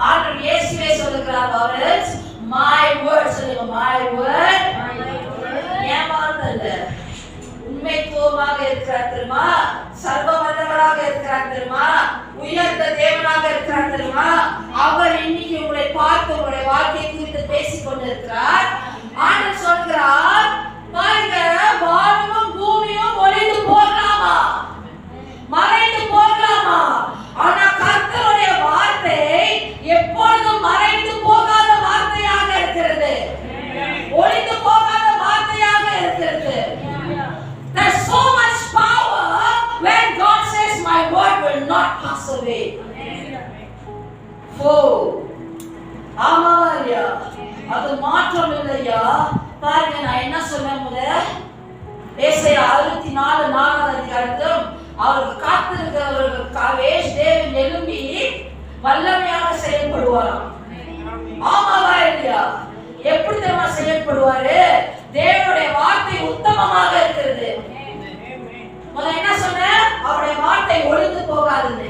ஆண்டவர் இயேசுவே சொல்லுகிறார், words, my words சொல்லுங்க, my word, என் வார்த்தை இல்ல, உண்மைத்துவமாக இருக்கிறார் தெரியுமா, சர்வ வல்லவராக இருக்கிறார் தெரியுமா, உயர்ந்த தேவனாக இருக்கிறார் தெரியுமா. அவர் இன்னைக்கு உங்களை பார்த்து உங்களுடைய வாழ்க்கையை குறித்து பேசிக் கொண்டிருக்கிறார். ஆண்டவர் சொல்கிறார், பாருங்க, வானமும் பூமியும் ஒளிந்து போகலாமா, மறைந்து போகலாமா, ஆனா கர்த்தருடைய வார்த்தை எப்பொழுதும் மறைந்து போகாத வார்த்தையாக இருக்கிறது, ஒளிந்து போகாத வார்த்தையாக இருக்கிறது. There's so much power when God says my word will not pass away. ஆமாவாரியா, அது மாற்றம் இல்லையா. பாருங்க, நான் என்ன சொன்னேன் முதல்ல, ஏசாயா 64:4 அவருக்கு காத்திருக்கிறவர்களுக்காகவே தேவன் எழும்பி வல்லமையாக செயல்படுவாராம். ஆமாவா இல்லையா? எப்படி தெரியுமா செயல்படுவாரு? தேவனுடைய வார்த்தை உத்தமமாக இருக்கிறது. முதல்ல என்ன சொன்ன, அவருடைய வார்த்தை ஒளிந்து போகாதுன்னு.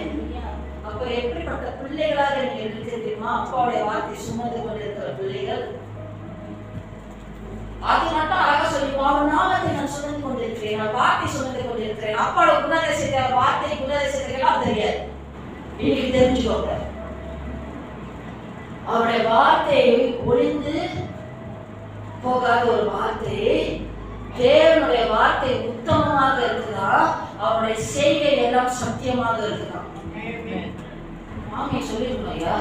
அப்ப எப்படிப்பட்ட பிள்ளைகளாக நீங்க இருக்க தெரியுமா? அப்பாவுடைய வார்த்தை சுமந்து கொண்டிருக்கிற பிள்ளைகள். அது மட்டும் அழகா சொல்லிப்போம், அவர் நாமத்தை நான் சுமந்து கொண்டிருக்கிறேன், நான் வார்த்தை சுமந்து கொண்டிருக்கிறேன். அப்பாவோட குணாதிசயத்தை, வார்த்தை குணாதிசயத்தைலாம் தெரியாது, இன்னைக்கு தெரிஞ்சுக்கோங்க. அவருடைய வார்த்தை ஒளிந்து போகாத ஒரு வார்த்தை, தேவனுடைய வார்த்தை உத்தமமாக இருக்குதா, அவருடைய செய்கை எல்லாம் சத்தியமாக இருக்குதா. ஆமே சொல்லிருக்கோம் ஐயா.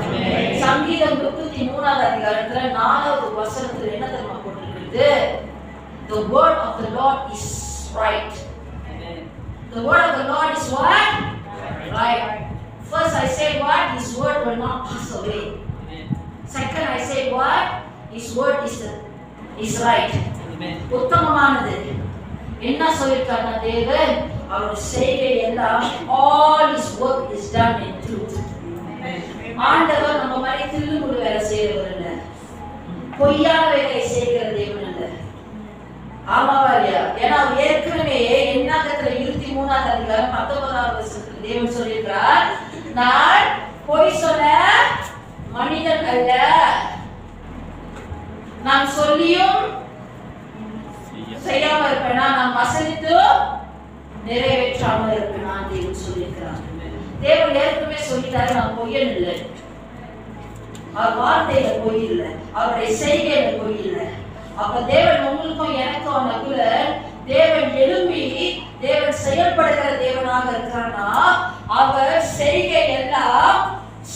சங்கீதம் 33:4 4வது வசனத்துல என்ன தெரியுமா போட்டிருக்கு? The word of the Lord is right. The word of the Lord is what? Right. First I say what? His word will not pass away. Second I say what? His word is right. உத்தமமானது. என்ன சொல்லிருக்காருன்னா, தேவன் அவருடைய செய்கை எல்லாம், all his work is done in truth. ஆண்டவர் நம்ம மாதிரி தில்லுமுள்ளு வேலை செய்யறவர் பொய்யானவைகளை செய்கிற தேவன் அல்ல. ஆமாவா இல்லையா? ஏன்னா ஏற்கனவே எண்ணாகத்துல 23ஆம் அதிகாரம் 19ஆம் வசனத்துல தேவன் சொல்லியிருக்கிறார், நான் பொய் சொல்ல மனிதன் அல்ல, நான் சொல்லியும் செய்யாம இருப்பேனா, நான் வசனித்து நிறைவேற்றாமல் இருப்பேனா தேவன் சொல்லியிருக்கிறார். தேவன் ஏற்கனவே சொல்லிட்டாரு, நான் பொய்யன் இல்லை. அவர் வார்த்தையில பொய் இல்லை, அவருடைய செய்கையில பொய் இல்லை. அப்ப தேவன் உங்களுக்கும் எனக்கும் நடுவுல தேவன் எழும்பி தேவன் செயல்படுகிற தேவனாக இருக்கிறான்னா அவர் செய்கை எல்லாம்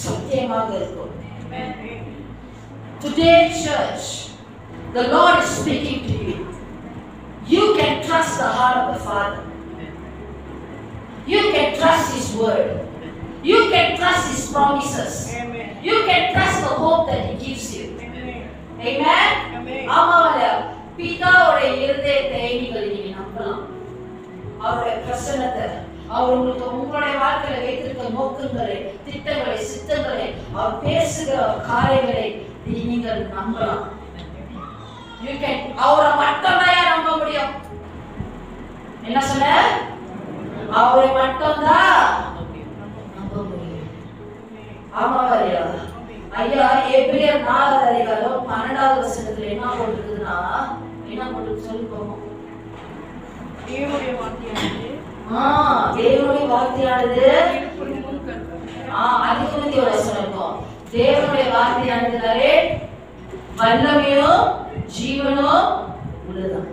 சத்தியமாக இருக்கும். Today church, the Lord is speaking to you. You can trust the heart of the Father. You can trust His word. You can trust His promises. Amen. You can trust the hope that He gives you. Amen. Amen. ஆமாவா? பிதாவுடைய இருதயத்தை நீங்கள் நம்பலாம். அவருடைய பிரசன்னத்தை, அவர் உங்களுக்கு உங்களுடைய வாழ்க்கையில வைத்திருக்க நோக்கங்களை, திட்டங்களை, சித்தங்களை, அவர் பேசுகிற காரியங்களை நீங்கள் நம்பலாம். You can, அவரை மட்டும்தான் நம்ப முடியும். என்ன சொல்ல? அவரை மட்டும்தான் நம்ப முடியும். ஆமாவா? ஐயா, எபிரேயர் 4ஆம் அதிகாரம் 12ஆவது வசனத்துல என்ன போட்டிருக்குதுன்னா, என்ன போட்டு சொல்லி போவோம். தேவனுடைய வார்த்தையானது தேவனுடைய வார்த்தையானது அதுக்கு முந்தைய ஒரு வசனம் இருக்கும். தேவனுடைய வார்த்தையானது வல்லமையும் ஜீவனும் உள்ளதான்.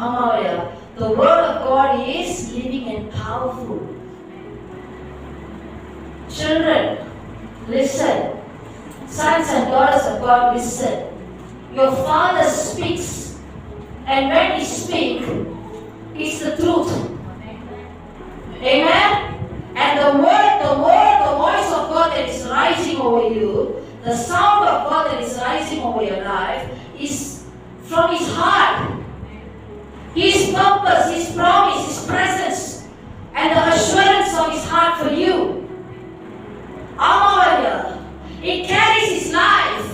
ஆமாவா? The word of God is living and powerful. Children, listen. Sons and daughters of God, listen. Your Father speaks, and when He speaks, it's the truth. Amen. And the voice of God that is rising over you, the sound of God that is rising over your life, is from His heart. His purpose, His promise, His presence, and the assurance of His heart for you. Amen. It carries His life.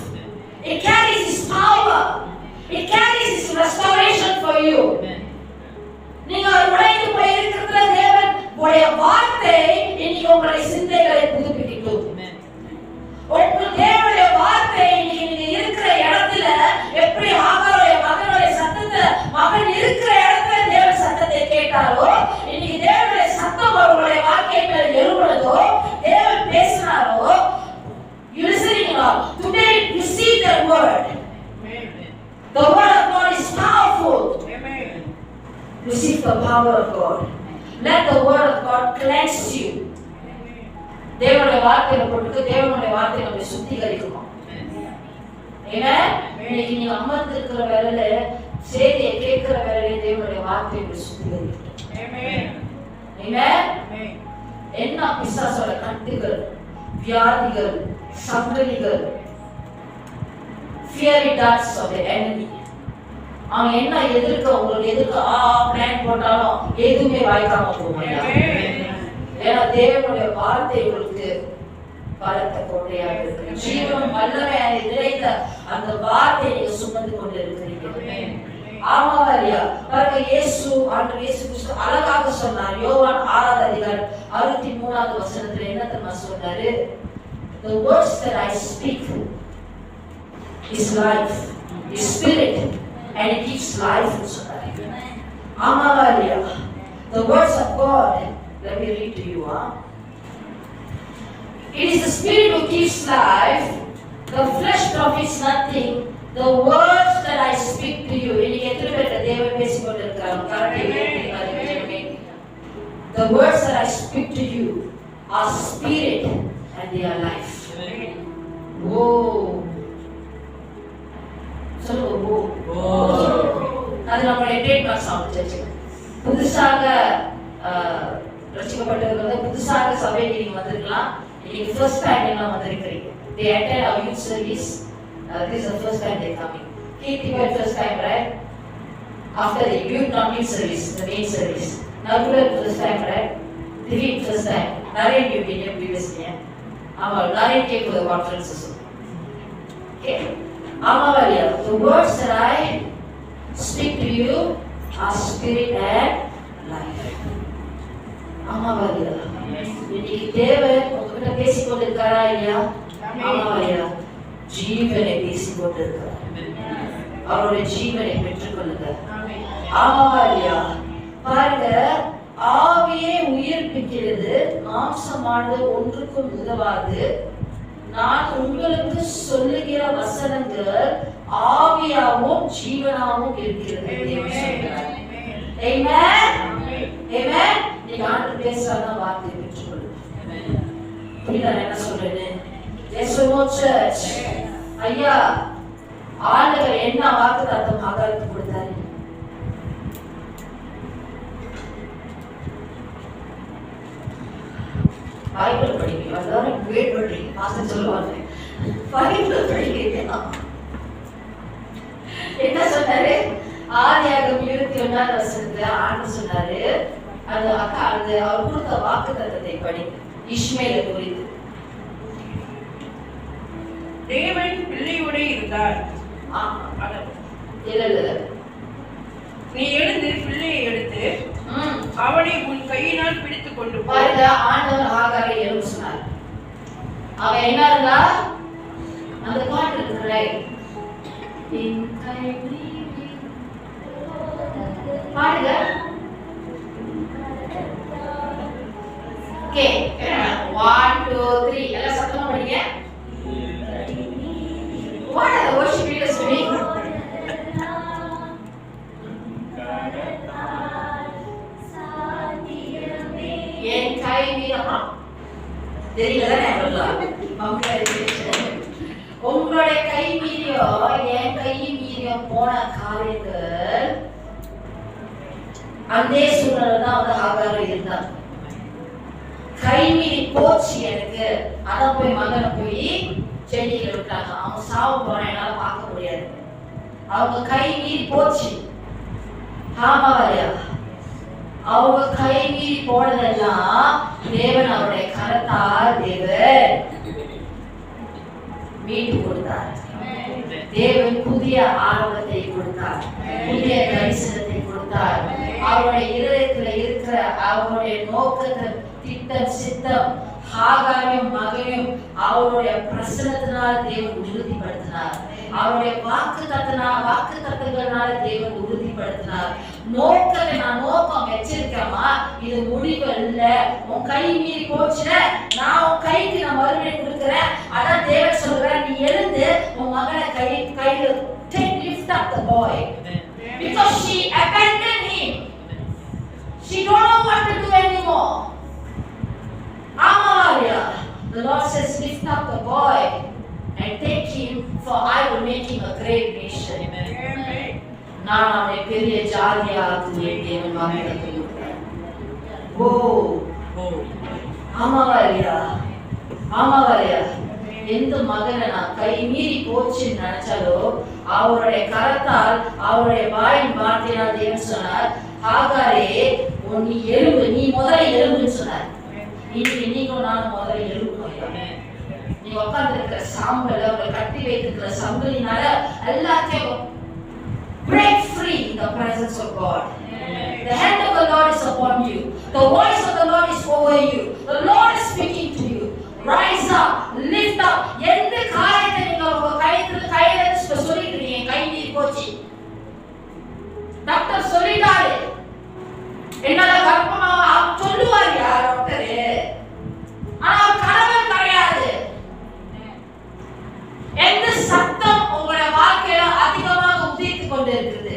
It carries His power. It carries His restoration for you. நீங்க உடைந்து போயிருக்கிற தேவன் உடைய வார்த்தை இன்னைக்கு உங்களுடைய சிந்தைகளை புதுப்பிக்கட்டும். உங்க தேவனுடைய வார்த்தை இன்னைக்கு நீங்க இருக்கிற இடத்துல எப்படி ஆகாருடைய மகனுடைய சத்தத்தை மகன் இருக்கிற இடத்துல தேவன் சத்தத்தை கேட்டாரோ, இன்னைக்கு தேவனுடைய சத்தம் உங்களுடைய வாழ்க்கையில எழும்புறதோ, தேவன் பேசினாரோ, you listening now? Today receive the word. The word of God is powerful. Amen. Receive the power of God. Let the word of God cleanse you. தேவனுடைய வார்த்தையை போட்டு தேவனுடைய வார்த்தையை நம்ம சுத்திகரிக்கணும். Amen. இன்னைக்கு நீங்க அமர்ந்து இருக்கிற வேளையில செய்தியை கேட்கிற வேளையில தேவனுடைய வார்த்தையை சுத்திகரிக்கணும். Amen. Amen. என்ன பிசாசோட கட்டுகள், வியாதிகள், சங்கதிகள், fiery darts of the enemy, அவன் என்ன எதிர்க்க உங்களுக்கு எதிர்க்க பிளான் போட்டாலும் எதுவுமே வாய்க்காம போகும். ஏன்னா தேவனுடைய வார்த்தை உங்களுக்கு பலத்த கோட்டையாக இருக்கு. ஜீவன் வல்லமை நிறைந்த அந்த வார்த்தையை நீங்க சுமந்து கொண்டு இருக்கிறீங்க. ஆமாவா இல்லையா? பாருங்க, ஆண்டவர் இயேசு கிறிஸ்து அழகாக சொன்னார். யோவான் 6ஆம் அதிகாரம் 63ஆவது வசனத்துல என்ன தெரியுமா சொன்னாரு? The words that I speak is life, is spirit, and it gives life. ஆமாவா இல்லையா? The words of God, let me read to you. It is the spirit who gives life, the flesh profits nothing. The words that I speak to you, இன்னைக்கு எத்தனை பேர் தேவன் பேசிக்கொண்டு இருக்கிறாங்க? The words that I speak to you are spirit and they are life. Oh, சொல்லுங்க. அது நம்மளுடைய trademark song. Search புதுசாக ரசிக்கப்பட்டவர்கள் புதுசாக சபைக்கு நீங்க வந்திருக்கலாம். இன்னைக்கு ஃபர்ஸ்ட் டைம் என்ன வந்திருக்கிறீங்க? They attend our youth service. This is the first time they coming. Keep it first time, right? After the youth non-youth service, the main service. Now you are first time, right? Three first time. Naren you been here previously. Naren came for the conferences. Okay. ஆமாவாரியா, the words that I speak to you are spirit and life. ஆமாவாரியா, இன்னைக்கு தேவன் உங்ககிட்ட பேசிக் கொண்டிருக்காரா இல்லையா? ஆமாவாரியா, ஜீவனை பேசிக் கொண்டிருக்கிறார். அவருடைய ஜீவனை பெற்றுக் கொள்ளுங்க. ஆமாவாரியா, பாருங்க, ஆவியை உயிர்ப்பிக்கிறது, மாம்சமானது ஒன்றுக்கும் உதவாது. நான் உங்களுக்கு சொல்லுகிற வசனங்கள் ஆவியாவும் ஜீவனாவும் இருக்கிறது. ஆமென். ஆமென். நீங்க ஆண்டவர் பேசுறத வார்த்தை பெற்றுக்கொள்ளுங்க. புரியுதா என்ன சொல்றேன்னு? Yes or no church? ஐயா, ஆண்டவர் என்ன வாக்குத்தத்தம் ஆகாரத்து கொடுத்தாரு? பைபிள் படிக்கிறீங்க, எல்லாரும் கிரேட் படிக்கிறீங்க, பாஸ்டர் சொல்லுவாங்க பைபிள் படிக்கிறீங்க. என்ன சொன்னாரு? ஆதியாகமம் 21ஆம் வசனத்துல ஆண்டவர் சொன்னாரு, அது அக்கா அது அவர் கொடுத்த வாக்குத்தத்தத்தை படி. இஸ்மேலை குறித்து தேவன் பிள்ளையோட இருந்தார். இல்ல நீ எழுந்து பிள்ளையை எடுத்து அவனை உன் கையினால் பிடித்துக் கொண்டு பாருங்க, ஆண்டவர் ஆகாரை எழுப்ப சொன்னார். அவன் என்ன இருந்தா அந்த பாட்டு இருக்கிற பாருங்க. ஓகே, 1 2 3 எல்லாம் சத்தமா படிங்க. What are the worship leaders doing? என் கை மீதம் தெரியலதானே உங்களுடைய கை மீறியோ என் கை மீறியோ போன காரியங்கள் அந்த சூழ்நிலை தான் வந்து ஆகாரம் இருந்தாங்க. கை மீறி போச்சு எனக்கு, அதான் போய் மகனை போய் செடியில விட்டாங்க. அவங்க சாவு போன என்னால பார்க்க முடியாது. அவங்க கை மீறி போச்சு. ஆமாவாரியா, அவங்க கை மீறி போனதெல்லாம் தேவன் அவருடைய கரத்தால் தேவன் மீட்டு கொடுத்தார். தேவன் புதிய ஆரம்பத்தை கொடுத்தார், புதிய தரிசனத்தை கொடுத்தார். அவருடைய இருதயத்துல இருக்கிற அவருடைய நோக்கத்தை, திட்டம், சித்தம், ஆகாரையும் மகனையும் அவருடைய பிரசன்னத்தினால் தேவன் உறுதிப்படுத்தினார். அவருடைய வாக்கு தத்தங்களால தேவன் உறுதிப்படுத்தினார். நோக்கத்தை நான் நோக்கம் வச்சிருக்கேமா, இது முடிவு இல்ல. உன் கை மீறி போச்சுல, நான் உன் கைக்கு நான் மறுபடியும் கொடுக்கிறேன். அதான் தேவன் சொல்றார், நீ எழுந்து உன் மகனை கையில lift up the boy because she abandoned him. She don't know what to do anymore. Amaria, the Lord says, lift up the boy and take him, for I will make him a great nation. நான் அவனை பெரிய ஜாதியாக்குவேன். தேவன் வாக்குத்தத்தம் கொடுத்தார். ஓ ஆமாவாரியா, ஆமாவாரியா, எந்த மகனை நான் கை மீறி போச்சுன்னு நினைச்சாலோ அவருடைய கரத்தால் அவருடைய வாயின் வார்த்தையால் தேவன் சொன்னார், ஆகாரே நீ எலும்பு, நீ முதல்ல எலும்புன்னு சொன்னார். இன்னைக்கு நீங்களும் நானும் முதல்ல எழுப்பணும். நீங்க உட்கார்ந்து இருக்கிற சாம்பல், உங்களை கட்டி வைத்திருக்கிற சங்கிலினால எல்லாத்தையும் break free in the presence of God. The hand of the Lord is upon you. The voice of the Lord is over you. The Lord is speaking to you. Rise up, lift up. எந்த காரியத்தை நீங்க உங்க கையில சொல்லிக்கிறீங்க, கை மீறி போச்சு, doctor சொல்லிட்டாரு, என்னால கர்ப்பமா சொல்லுவாரு டாக்டரு, ஆனா கனவு கிடையாது. எந்த சத்தம் உங்களுடைய வாழ்க்கையில அதிகமாக உதித்துக் கொண்டு இருக்குது?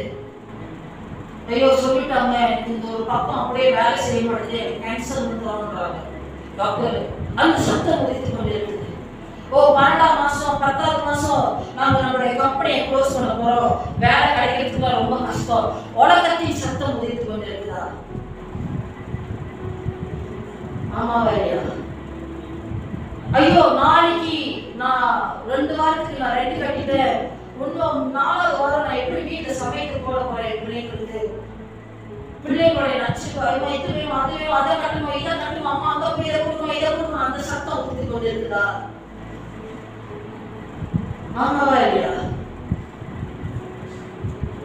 ஐயோ சொல்லிட்டாங்க, எனக்கு இந்த ஒரு பக்கம் அப்படியே வேலை செய்ய மாட்டேது, எனக்கு கேன்சர் வந்துடுறாங்க டாக்டர். அந்த சத்தம் உதித்துக் கொண்டு இருக்குது. ஓ 12ஆம் மாசம் 10ஆவது மாசம் நாங்க நம்மளுடைய கம்பெனியை க்ளோஸ் பண்ண போறோம், வேலை கிடைக்கிறதுக்கு ரொம்ப கஷ்டம். உலகத்தின் சத்தம் உதித்துக் கொண்டு இருக்குதா? ஆமா வேலையா? ஐயோ நாளைக்கு நான் 2 வாரத்துக்கு நான் ரெண்டு கட்டிட்டேன், இன்னும் 4வது வாரம் நான் எப்படி வீட்டுல சமைக்க போட போறேன் பிள்ளைங்களுக்கு, பிள்ளைங்களுடைய நச்சுக்கு ஐயோ இதுவே அதுவே அதை கட்டணும் இதை கட்டணும், அம்மா அந்த போய் இதை கொடுக்கணும் இதை கொடுக்கணும், அந்த சத்தம் ஊத்தி கொண்டு இருக்குதா? ஆமாவா இல்லையா?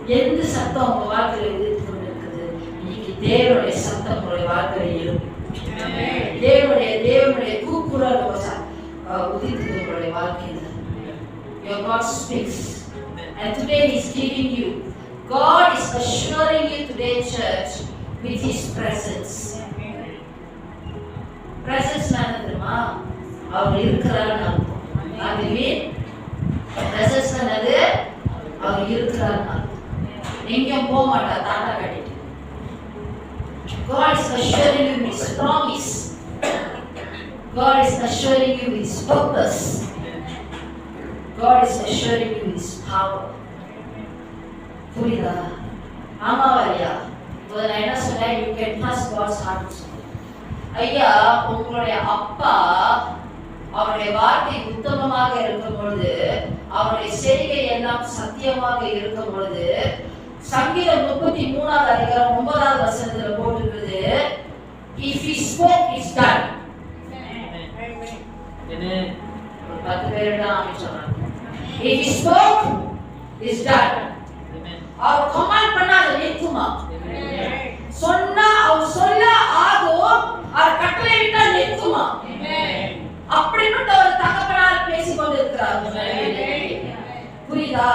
எந்த சத்தம் உங்க வாழ்க்கையில உதித்து கொண்டிருக்குது? இன்னைக்கு தேவனுடைய சத்தம் உங்களுடைய வாழ்க்கையில எழும். தேவனுடைய கூக்குரல் உதித்து உங்களுடைய வாழ்க்கையில. Your God speaks, and today He is giving you. God is assuring you today, church, with His presence. Presence என்னதுமா? அவர் இருக்கிறார்னு அர்த்தம். அதுவே presence என்னது? அவர் இருக்கிறார்னு அர்த்தம். எங்கேயும் போக மாட்டார், தாண்டா கட்டிட்டு. God is assuring you with His promise. God is assuring you with His purpose. God is assuring you with His power. புரியுதா? ஆமாவா ஐயா? நான் என்ன சொன்னேன்? You can trust God's heart. ஐயா, உங்களுடைய அப்பா அவருடைய வார்த்தை உத்தமமாக இருக்கும் பொழுது, அவருடைய செய்கை எல்லாம் சத்தியமாக இருக்கும் பொழுது, சங்கீதம் 33வது அதிகாரம் 9வது வசனத்துல போட்டிருக்குது, if he spoke it's done. ஒரு 10 பேர் தான் ஆமென் சொல்றாங்க. If he spoke it's done. அவர் கமாண்ட் பண்ணா அது நிற்குமா? சொன்னா அவர் சொல்ல ஆகும், அவர் கட்டளை விட்டா நிற்குமா? அப்படிப்பட்ட ஒரு தகப்பனார் பேசிக் கொண்டிருக்கிறார். புரியுதா?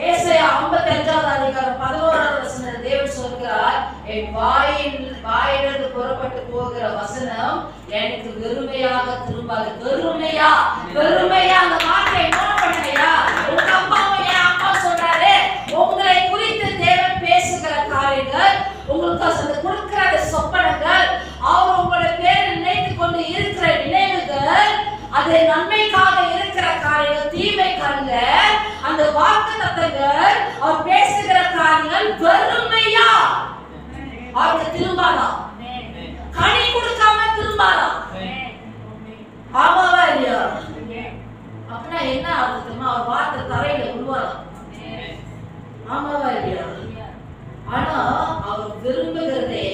ஏசாயா 55வது அதிகாரம் 11வது வசனம் தேவன் சொல்கிறார், என் வாயிலிருந்து புறப்பட்டு போகிற வசனம் எனக்கு வெறுமையாக திரும்பாது. வெறுமையா அந்த வார்த்தை நோட் பண்ணுங்கயா. உங்க அப்பாவும் என் அப்பா சொல்றாரு, உங்களை குறித்து தேவன் பேசுகிற காரியங்கள், உங்களுக்கு அந்த கொடுக்கிற சொப்பனங்கள், அவர் உங்களுடைய பேரை நினைத்துக் கொண்டு இருக்கிற நினைவுகள், அது நன்மைக்காக இருக்கிற காரியங்கள், தீமைக்காக அந்த வாக்குத்தத்தங்கள், அவர் பேசுகிற காரியங்கள் வெறுமையா அவருக்கு திரும்பாதான், கனி கொடுக்காம திரும்பாதான். ஆமாவா இல்லையா? அப்படின்னா என்ன ஆகுதுமா? அவர் வார்த்தை தரையில விழுவாராம். ஆமாவா இல்லையா? ஆனா அவர் விரும்புகிறதை,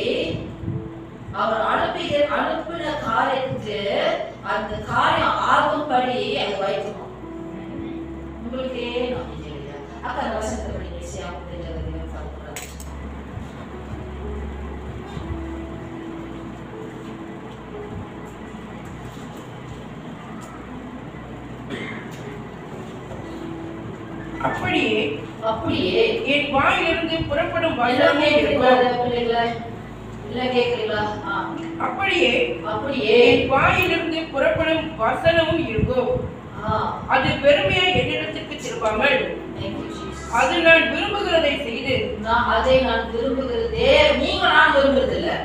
அவர் அனுப்பின காரியத்துக்கு அந்த காரியம் ஆகும்படி அது வைக்கணும். உங்களுக்கே நான் இல்லையா? அக்கா அந்த வசனத்தை படிங்க. அப்படியே என் வாயிலிருந்து புறப்படும் வசனம் அப்படியே என் வாயிலிருந்து புறப்படும் வசனமும் இருக்கும். அது பெருமையா என்னிடத்திற்கு திரும்பாமல், அது நான் விரும்புகிறதை செய்து, அதை நான் விரும்புகிறதே நான் விரும்புறதில்லை,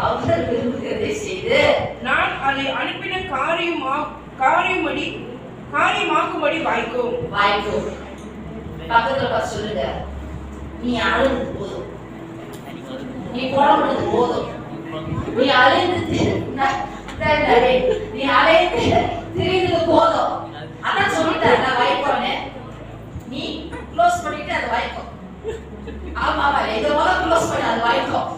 அவர் விரும்புகிறதை செய்து நான் அதை அனுப்பின காரியமாகும்படி வாய்க்கும். பக்கத்துல பார்த்து சொல்லுங்க, நீ அழுது போதும், நீ புலம்புறது போதும், நீ அலைந்து திரிந்தது போதும். அதான் சொல்லிட்டாங்க வாய்க்கோன்னு, நீ க்ளோஸ் பண்ணிட்டு அது வாய்க்கும். ஆமாவா? இதை முதல்ல க்ளோஸ் பண்ணி அது வாய்க்கும்.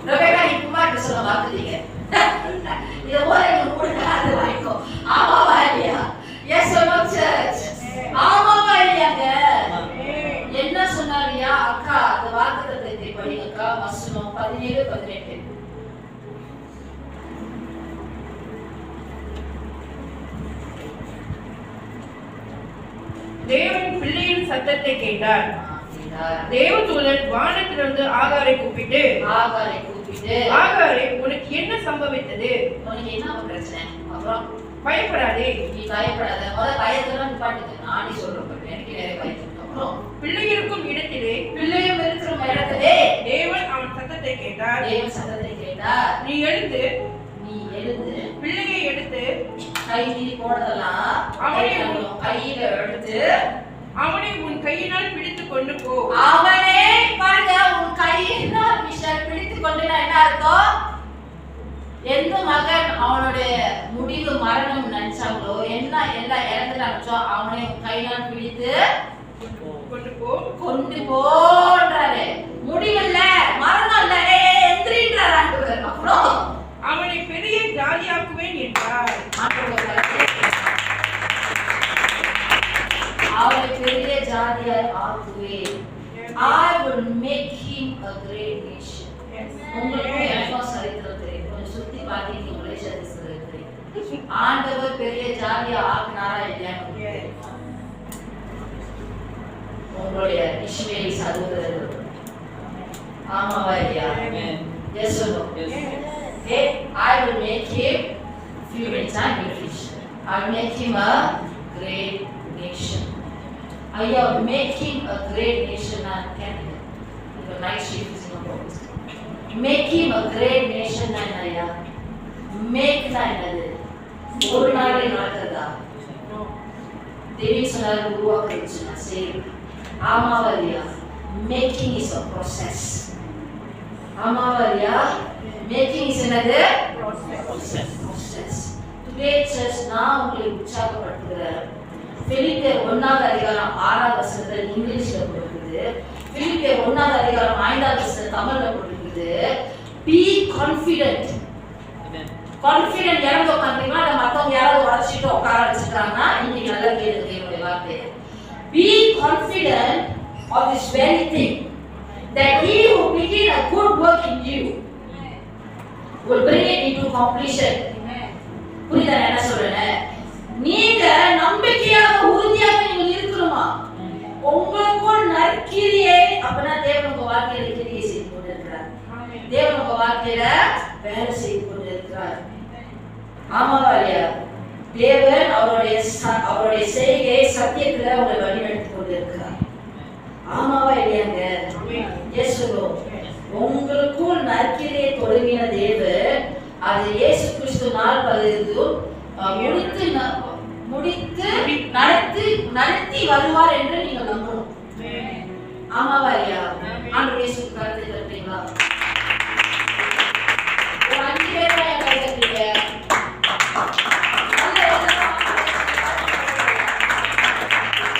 ரபேக்கா, நீ குமார்கிட்ட சொல்ல வாக்குறீங்க, இதை முதல்ல அது வாய்க்கும். ஆமாவா இல்லையா? எஸ் சொல்லுங்க சர்ச். ஆமாவா இல்லையாங்க? என்ன சொன்னாரியா அக்கா? அந்த வாக்குத்தத்தத்தை படிங்கக்கா. வசனம் 17-18. தேவன் பிள்ளையின் சத்தத்தை கேட்டார். தேவதூதன் வானத்திலிருந்து ஆகாரை கூப்பிட்டு, ஆகாரே, உனக்கு என்ன சம்பவித்தது? உனக்கு என்ன பிரச்சனை? அப்புறம் பயப்படாதே, நீ பயப்படாத. முதல்ல பயத்தெல்லாம் நிப்பாட்டுங்க. நானே சொல்றேன், எனக்கு நிறைய பயம். அப்புறம் பிள்ளை இருக்கும் இடத்திலே, பிள்ளையும் இருக்கிற இடத்திலே தேவன் அவன் சத்தத்தை கேட்டார். நீ எழுந்து பிள்ளையை எடுத்து கை நீ போனதெல்லாம் கையில எடுத்து அவனை உன் கையினால் பிடித்து கொண்டு போ. அவனே பாருங்க, உன் கையினால் பிடித்து கொண்டு என்ன அர்த்தம்? எந்த மகன் அவனுடைய முடிவு மரணம் நினைச்சாங்களோ, என்ன எல்லாம் இறந்துட்டாச்சோ, அவனை கையினால் பிடித்து கொண்டு போன்றாரு. முடிவில்ல, மரணம் இல்ல, எந்திரின்றார் ஆண்டவர். அப்புறம் அவனை பெரிய ஜாதியாக்குவேன் என்றார். ஆக்குவேன். I will make him a great nation. உங்களுக்கு எனக்கும் சரித்திரம் தெரியும். கொஞ்சம் சுத்தி பார்த்தீங்க உங்களே சரித்திரம் தெரியும். ஆண்டவர் பெரிய ஜாதியா ஆக்குனாரா இல்லையா? உங்களுடைய இஸ்ரவேலி சகோதரர்கள். ஆமாவா இல்லையா? Yes or no? Okay, I will make him fluent and efficient. I will make him a great nation. I will make him a great nation and Canada. The night shift is in the boat. Make him a great nation and Aya. Make another. ஒரு நாளே நடக்குதா? தேவி சொன்னார் உருவாக்குறது சொன்னா சரி. ஆமாவா இல்லையா? Making is a process. ஆமாவா இல்லையா? Making is another process. Today church நான் உங்களை உற்சாகப்படுத்துகிறேன். பிலிப்பியர் 1வது அதிகாரம் 6வது வசனத்தில் இங்கிலீஷ்ல போட்டிருக்குது. பிலிப்பியர் 1வது அதிகாரம் 5வது வசனம் தமிழ்ல போட்டிருக்குது. Be confident. Confident யாரோ உட்கார்ந்தீங்களா இல்ல மத்தவங்க யாராவது உடைச்சிட்டு உட்கார வச்சிட்டாங்கன்னா இன்னைக்கு நல்லா கேளுங்க என்னுடைய வார்த்தை. Be confident of this very thing, that he who began a good work in you will bring it into completion. புரியுதா என்ன சொல்றேன்? நீங்க நம்பிக்கையாக உறுதியாக நீங்க இருக்கணுமா? உங்களுக்குள் நற்கிரியை அப்பனா தேவன் உங்க வாழ்க்கையில கிரியை செய்து கொண்டிருக்கிறார். தேவன் உங்க வாழ்க்கையில வேலை செய்து கொண்டிருக்கிறார். ஆமாவா இல்லையா? தேவன் அவருடைய செய்கையை சத்தியத்துல உங்களை வழிநடத்திக் கொண்டிருக்கிறார். ஆமாவா இல்லையாங்க? இயேசுவோ உங்களுக்குள் நற்கிரியை தொடங்கின தேவன் அது இயேசு கிறிஸ்து நாள் 15 முடித்து நடத்தி வருவார் என்று நீங்க நம்பணும். ஆமாவா இல்லையா? ஆண்டவர் இயேசு கருத்தை தருவீங்களா? ஒரு 5 பேரா என் கை தட்டுறீங்க.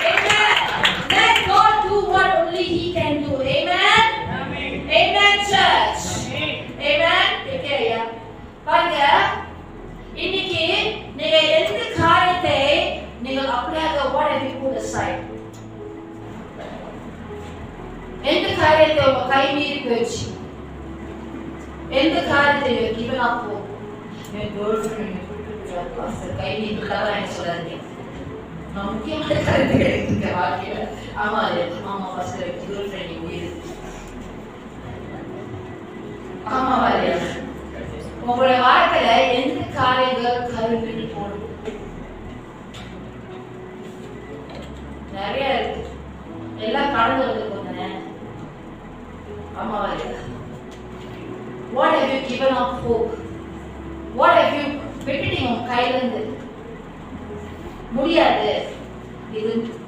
Amen. Let God do what only He can do. Amen. Amen, church. Amen. Take care, yeah. பாருங்க, இன்னைக்கு நீங்க எந்த காரியத்தை நீங்கள் அப்படியாக what have you put aside? எந்த காரியத்தை உங்க கை மீறி போயிடுச்சு? எந்த காரியத்தை you given up for? N girlfriend கை மீறி விட்டாதான் என்ன சொல்லாதீங்க. நான் முக்கியமான காரியத்தை கிடைக்க வாழ்க்கையில ஆமா பாஸ்டர் girlfriend உயிர் ஆமாவா இல்லையா? உங்களுடைய வாழ்க்கையில எந்த காரியங்கள் கருவிட்டு போடும்? நிறைய இருக்கு. எல்லாம் கடந்து வந்து போனே. ஆமாவா இல்லையா? What have you given up hope? What have you விட்டுட்டீங்க உங்க கையில இருந்து? முடியாது,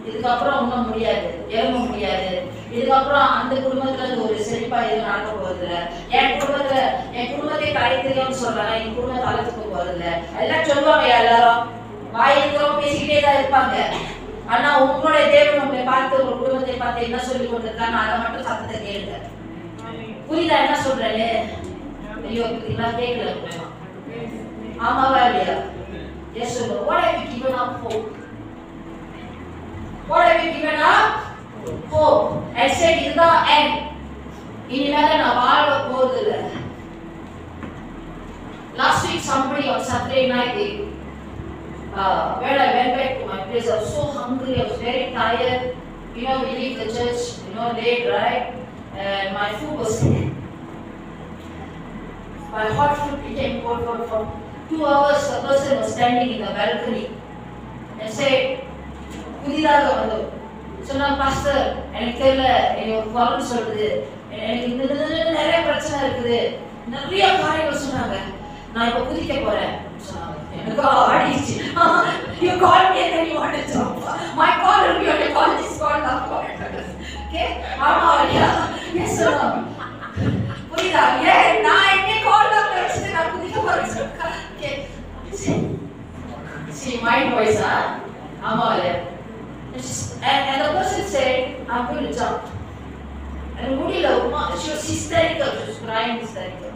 இதுக்கப்புறம் ஒன்றும் முடியாது, எழுத முடியாது, இதுக்கப்புறம் அந்த குடும்பத்துல இருந்து ஒரு செழிப்பா எதுவும் நடக்க போறதில்ல, என் குடும்பத்தை கடைத்திரியோன்னு சொல்றாங்க, என் குடும்பத்தை அழைச்சிக்க போறதில்ல எல்லாம் சொல்லுவாங்க. எல்லாரும் வாயிக்கிறோம் பேசிக்கிட்டே தான் இருப்பாங்க. ஆனா உங்களுடைய தேவன் உங்களை பார்த்து உங்க குடும்பத்தை பார்த்து என்ன சொல்லி கொண்டிருக்காங்க அதை மட்டும் சத்தத்தை கேளுங்க. புரியுதா என்ன சொல்றேன்னு? ஐயோ இதெல்லாம் கேட்கல. ஆமாவா இல்லையா? Yes or no? What have you given up hope? What have you given up hope? I said இதுதான் end. இனிமேல நான் வாழ போறதில்ல. Last week somebody on Saturday night when I went back to my place, I was so hungry, I was very tired. You know, we leave the church, late, right? And my food was there. My hot food became cold for 2 hours. The person was standing in the balcony and said, புதிதாக வந்தோம் சொன்னா pastor எனக்கு தெரியல, எனக்கு problem சொல்றது, எனக்கு நிறைய பிரச்சனை இருக்குது, நிறைய காரியங்கள் சொன்னாங்க, நான் இப்ப குதிக்க போறேன் சொன்னாங்க. எனக்கு ஆடிச்சு. You call me and then you want to jump. My call will be on the call, this call, that call. Okay? ஆமா இல்லையா? Yes or no? புரியுதா? ஏன் நான் என்ன கால் டாக்டர் வச்சுட்டு நான் குதிக்க போறேன்? Okay. See my voice, huh? ஆமா இல்லையா? And the person said, I'm going to jump. And முடியல, she was hysterical, she was crying hysterical.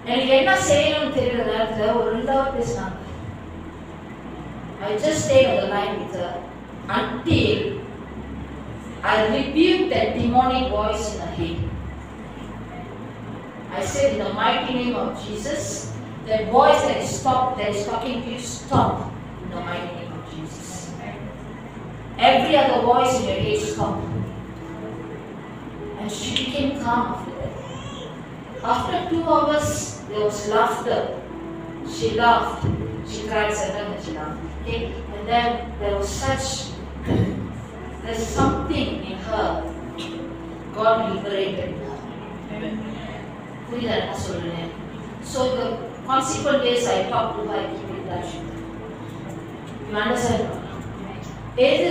எனக்கு என்ன செய்யணும்னு தெரியல நேரத்துல ஒரு 2 hour பேசினாங்க. I just stayed on the line with her until I rebuke that demonic voice in the head. I said in the mighty name of Jesus, that voice that is talking to you, stop in the mighty name of Jesus. Every other voice in your head, stop. And she became calm after that. After 2 hours, there was laughter. She laughed. She cried 7 and she laughed. Okay? And then there was there's something in her. God liberated her. புரியுதா என்ன சொல்றேன்? So the consequent days I talked to her, I keep in touch with her. You understand? எது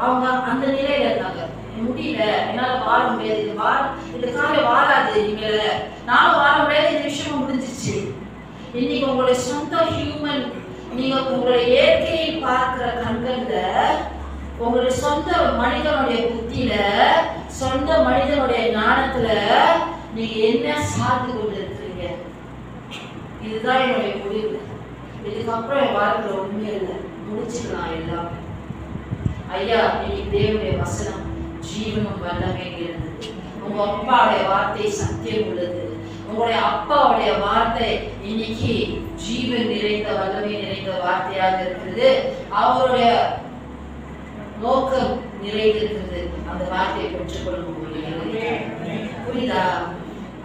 அவங்க அந்த நிலையில இருந்தாங்க, முடியல, என்னால வாழ முடியாது, இந்த காரியம் வாழாது, இனிமேல நானும் வாழ முடியாது, இந்த விஷயம் முடிஞ்சிச்சு. இன்னைக்கு உங்களுடைய சொந்த ஹியூமன், நீங்க உங்களுடைய இயற்கையை பார்க்கிற கண்கள்ல, உங்களுடைய சொந்த மனிதனுடைய புத்தியில, சொந்த மனிதனுடைய ஞானத்துல நீங்க என்ன சார்ந்து கொண்டு இருக்கிறீங்க? இதுதான் என்னுடைய முடிவு. இதுக்கப்புறம் என் வாழ்க்கையில உண்மையே இல்லை, முடிச்சுக்கலாம் எல்லாமே. ஐயா, இன்னைக்கு தேவனுடைய வசனம் ஜீவனும் வல்லமே இருந்தது. உங்க அப்பாவுடைய வார்த்தை சத்தியம் உள்ளது. உங்களுடைய அப்பாவுடைய வார்த்தை இன்னைக்கு ஜீவன் நிறைந்த வல்லமை நிறைந்த வார்த்தையாக இருக்கிறது. அவருடைய நோக்கம் நிறைந்திருக்கிறது. அந்த வார்த்தையை பெற்றுக்கொள்ள புரியுதா?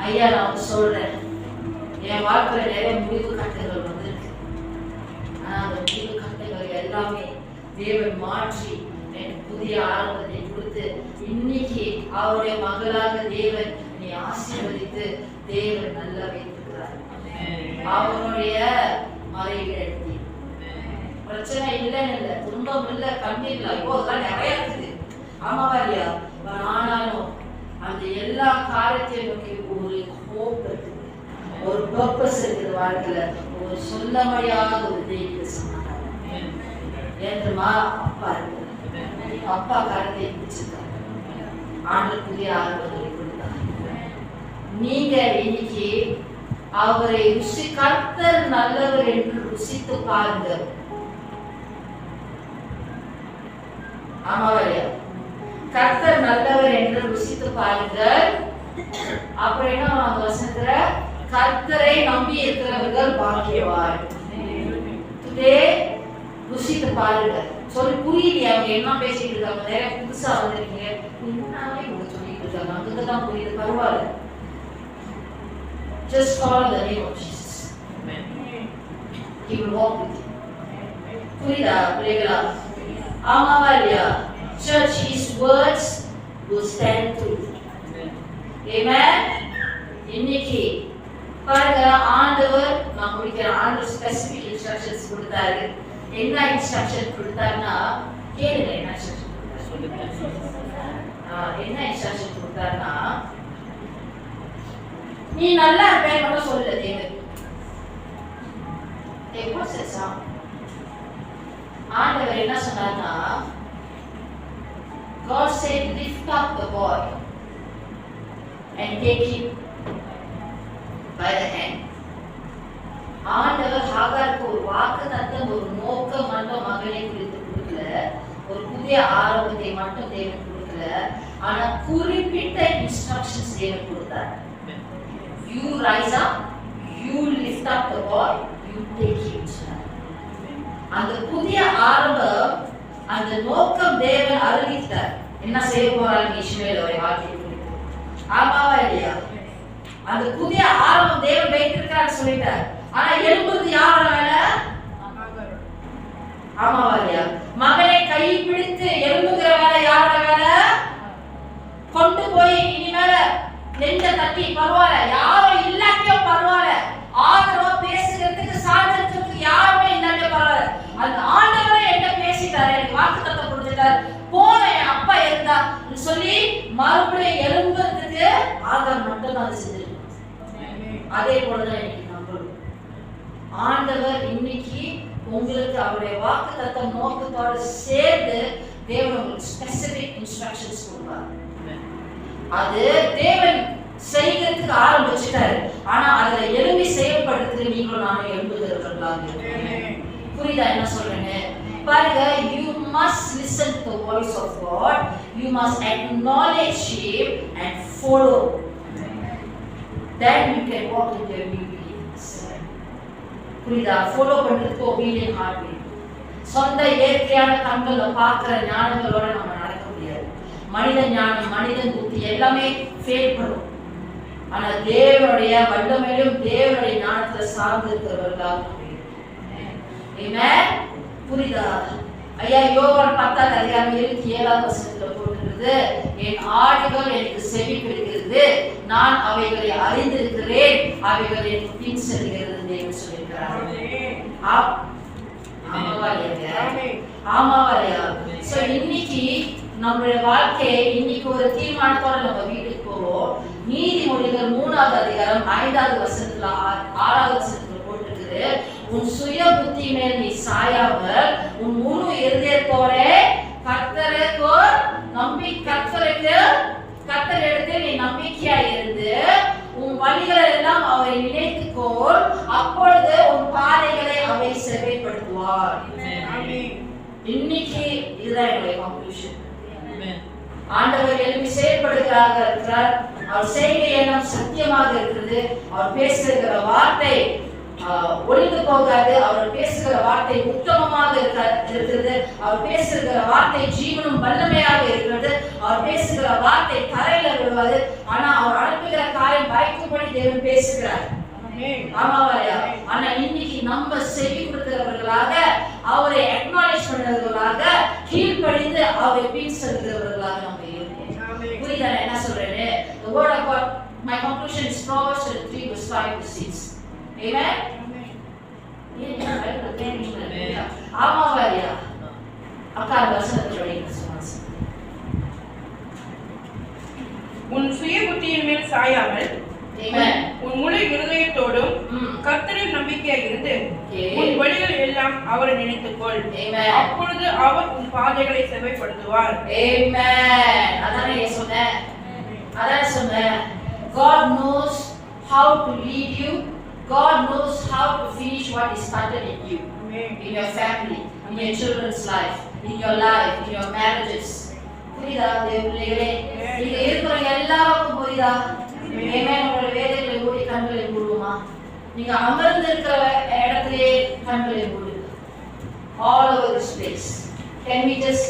ஐயா, நான் சொல்றேன், என் வாழ்க்கையில நிறைய முடிவு கட்டுகள் வந்திருக்கு. ஆனா அந்த முடிவு கட்டுகள் எல்லாமே தேவன் மாற்றி எனக்கு புதிய ஆரம்பத்தை கொடுத்து இன்னைக்கு அவருடைய மகளாக தேவன் நீ ஆசீர்வதித்து தேவன் நல்லா வைத்திருக்கிறார். அவருடைய மறைவிடத்தில் பிரச்சனை இல்லைன்னு இல்லை, துன்பம் இல்லை, கண்ணீர் இல்லை, ஐயோ அதெல்லாம் நிறைய இருக்குது. ஆமாவா இல்லையா? ஆனாலும் அந்த எல்லா காரியத்தையும் நோக்கி ஒரு ஹோப் இருக்குது, ஒரு பர்பஸ் இருக்குது வாழ்க்கையில. ஒரு சொல்ல முடியாத ஒரு தெய்வீக சமாதானம். ஏற்றுமா அப்பா இருக்கு, அப்பா கரத்தை பிடிச்சிருக்காங்க, ஆண்டு புதிய ஆர்வத்தை கொடுத்தாங்க. நீங்க இன்னைக்கு அவரை கர்த்தர் நல்லவர் என்று ருசித்து பாருங்க. ஆமாவா? கர்த்தர் நல்லவர் என்று ருசித்து பாருங்க. அப்புறம் என்ன அந்த வசனத்துல, கர்த்தரை நம்பி இருக்கிறவர்கள் பாக்கியவான். ருசித்து பாருங்க. சொல்லி புரியலையா? அவங்க என்ன பேசிட்டு இருக்காங்க? நிறைய புதுசா வந்திருக்கீங்க, என்னாலே உங்களுக்கு சொல்லிட்டு இருக்காங்க, அங்கதான் புரியுது, பரவாயில்ல. Just follow the name of Jesus. He will walk with you. புரியுதா பிள்ளைகளா? ஆமாவா இல்லையா? Church, his words will stand true. Amen. இன்னைக்கு பாருங்க, ஆண்டவர் நான் முடிக்கிறேன். ஆண்டவர் ஸ்பெசிபிக் இன்ஸ்ட்ரக்ஷன்ஸ் கொடுத்தாரு. என்ன இன்ஸ்ட்ரக்ஷன் கொடுத்தாருன்னா, கேளுங்க என்ன இன்ஸ்ட்ரக்ஷன் என்ன இன்ஸ்ட்ரக்ஷன் கொடுத்தாருன்னா, நீ நல்லா இருப்பேன் மட்டும் சொல்லல தேவன். ஆண்டவர் என்ன சொன்னார்னா, God said lift up the boy and take him by the hand. ஆண்டவர் ஹாகாருக்கு ஒரு வாக்குத்தத்தம், ஒரு நோக்கம் மட்டும் மகனை குறித்து கொடுக்கல, ஒரு புதிய ஆரம்பத்தை மட்டும் தேவன் கொடுக்கல, ஆனா குறிப்பிட்ட இன்ஸ்ட்ரக்ஷன்ஸ் தேவன் கொடுத்தார். You rise up, you lift up the boy, you take him. அந்த புதிய ஆரம்பம், அந்த நோக்கம் தேவன் அறிவித்தார். என்ன செய்ய போறாங்க இஸ்ரவேலோட வாழ்க்கை குறித்து. ஆமாவா இல்லையா? அந்த புதிய ஆரம்பம் தேவன் வைத்திருக்கான்னு சொல்லிட்டார். ஆனா எழும்புறது யாரோட வேலை? ஆமாவா இல்லையா? மகனை கை பிடித்து எழும்புகிற வேலை யாரோட வேலை? கொண்டு போய் இனிமேல நெஞ்ச தட்டி பரவாயில்ல, யாரும் இல்லாட்டியும் பரவாயில்ல, ஆதரவா பேசுகிறதுக்கு சாதனத்துக்கு யாருமே இல்லாட்டியும் பரவாயில்ல, அந்த ஆண்டவரே என்ன பேசிட்டாரு, எனக்கு வாக்குத்தத்தம் கொடுத்துட்டாரு, போன என் அப்பா இருந்தா சொல்லி மறுபடியும் எழும்புறதுக்கு ஆதாரம் மட்டும் தான் செஞ்சிருக்கு. அதே போலதான் இன்னைக்கு நம்மளும் ஆண்டவர் இன்னைக்கு உங்களுக்கு அவருடைய வாக்குத்தத்தம் நோக்கத்தோடு சேர்ந்து தேவன் உங்களுக்கு ஸ்பெசிபிக் இன்ஸ்ட்ரக்ஷன்ஸ் கொடுப்பார். அது தேவன் செய்கிறதுக்கு ஆரம்பிச்சுட்டாரு. ஆனா அதுல எழும்பி செயல்படுறதுக்கு நீங்களும் நானும் எழும்புகிறவர்களாக. புரியுதா என்ன சொல்றேன்னு? பாருங்க, you must listen to the voice of God. you must acknowledge him and follow. Then you can walk in your obedience. புரியுதா? follow பண்றதுக்கு obedient heart வேணும். சொந்த இயற்கையான கண்கள்ல பார்க்கிற ஞானங்களோட நம்ம நடக்க முடியாது. மனித ஞானம், மனிதன் புத்தி எல்லாமே ஃபெயில் பண்ணும். ஆனா தேவனுடைய வல்லமையிலும் தேவனுடைய ஞானத்துல சார்ந்து இருக்கிறவர்களாக ஆமென். புரியுதா? ஐயா யோவான் 10ஆம் அதிகாரம் 27ஆம் வசனத்துல போட்டுருக்குது, என் ஆடுகள் எனக்கு செவி கொடுக்கிறது, நான் அவைகளை அறிந்திருக்கிறேன், அவைகள் எனக்கு பின் செல்கிறது என்று சொல்லியிருக்கிறார். ஆமாவா இல்லையா? ஆமாவா இல்லையா? சோ இன்னைக்கு நம்மளுடைய வாழ்க்கையை இன்னைக்கு ஒரு தீர்மானத்தோட நம்ம வீட்டுக்கு போவோம். நீதிமொழிகள் 3ஆவது அதிகாரம் 5ஆவது வசனத்துல 6ஆவது வசனத்துல போட்டுருக்குது, உன் சுய புத்தி மேல் நீ சாயாமல் உன் முழு இருதயத்தோட கர்த்தருக்கு கர்த்தரிடத்தில் நீ நம்பிக்கையா இருந்து உன் வழிகளை எல்லாம் அவரை நினைத்துக்கொள், அப்பொழுது உன் பாதைகளை அவை செவைப்படுத்துவார். இன்னைக்கு இதுதான் என்னுடைய கன்க்ளூஷன். ஆண்டவர் எழுப்பி செயல்படுகிறாக இருக்கிறார். அவர் செய்கை எண்ணம் சத்தியமாக இருக்கிறது. அவர் பேசுகிற வார்த்தை ஒளிந்து போகாது. அவர் பேசுகிற வார்த்தை உத்தமமாக இருக்கிறது. அவர் பேசுகிற வார்த்தை ஜீவனும் வல்லமையாக இருக்கிறது. அவர் பேசுகிற வார்த்தை தரையில விழுவாது. ஆனா அவர் அனுப்புகிற காரியம் வாய்க்கும்படி தேவன் பேசுகிறார். ஆமாவாயா? ஆனா இன்னைக்கு நம்ம செவி கொடுக்கிறவர்களாக, அவரை அக்னாலேஜ் பண்றவர்களாக, கீழ்ப்படிந்து அவரை பின் செல்கிறவர்களாக நம்ம இருக்கோம். புரியுதா என்ன சொல்றேன்னு? The word of God, my conclusion is Proverbs 3 verse 5 to 6. Amen. ஆமாவாயா? அக்கா வசனத்தை படிங்க. உன் சுய புத்தியின் மேல் சாயாமல் உன் முழு இருதயத்தோடும் கர்த்தரில் நம்பிக்கையாக இருந்து உன் வழிகள் எல்லாம் அவரை நினைத்துக்கொள், அப்பொழுது அவர் உன் பாதைகளை செவைப்படுத்துவார். அதானே சொன்னேன். God knows how to lead you. God knows how to finish what is started in you. In your family, in your children's life, in your life, in your marriages. புரியுதா தேவர்களே? இங்க இருக்கிறவங்க எல்லாருக்கும் புரியுதா? உங்களோட வேதங்களை மூடி கண்களை மூடுமா? நீங்க அமர்ந்து இருக்கிற இடத்திலே கண்களை மூடுங்க. All over this place. Can we just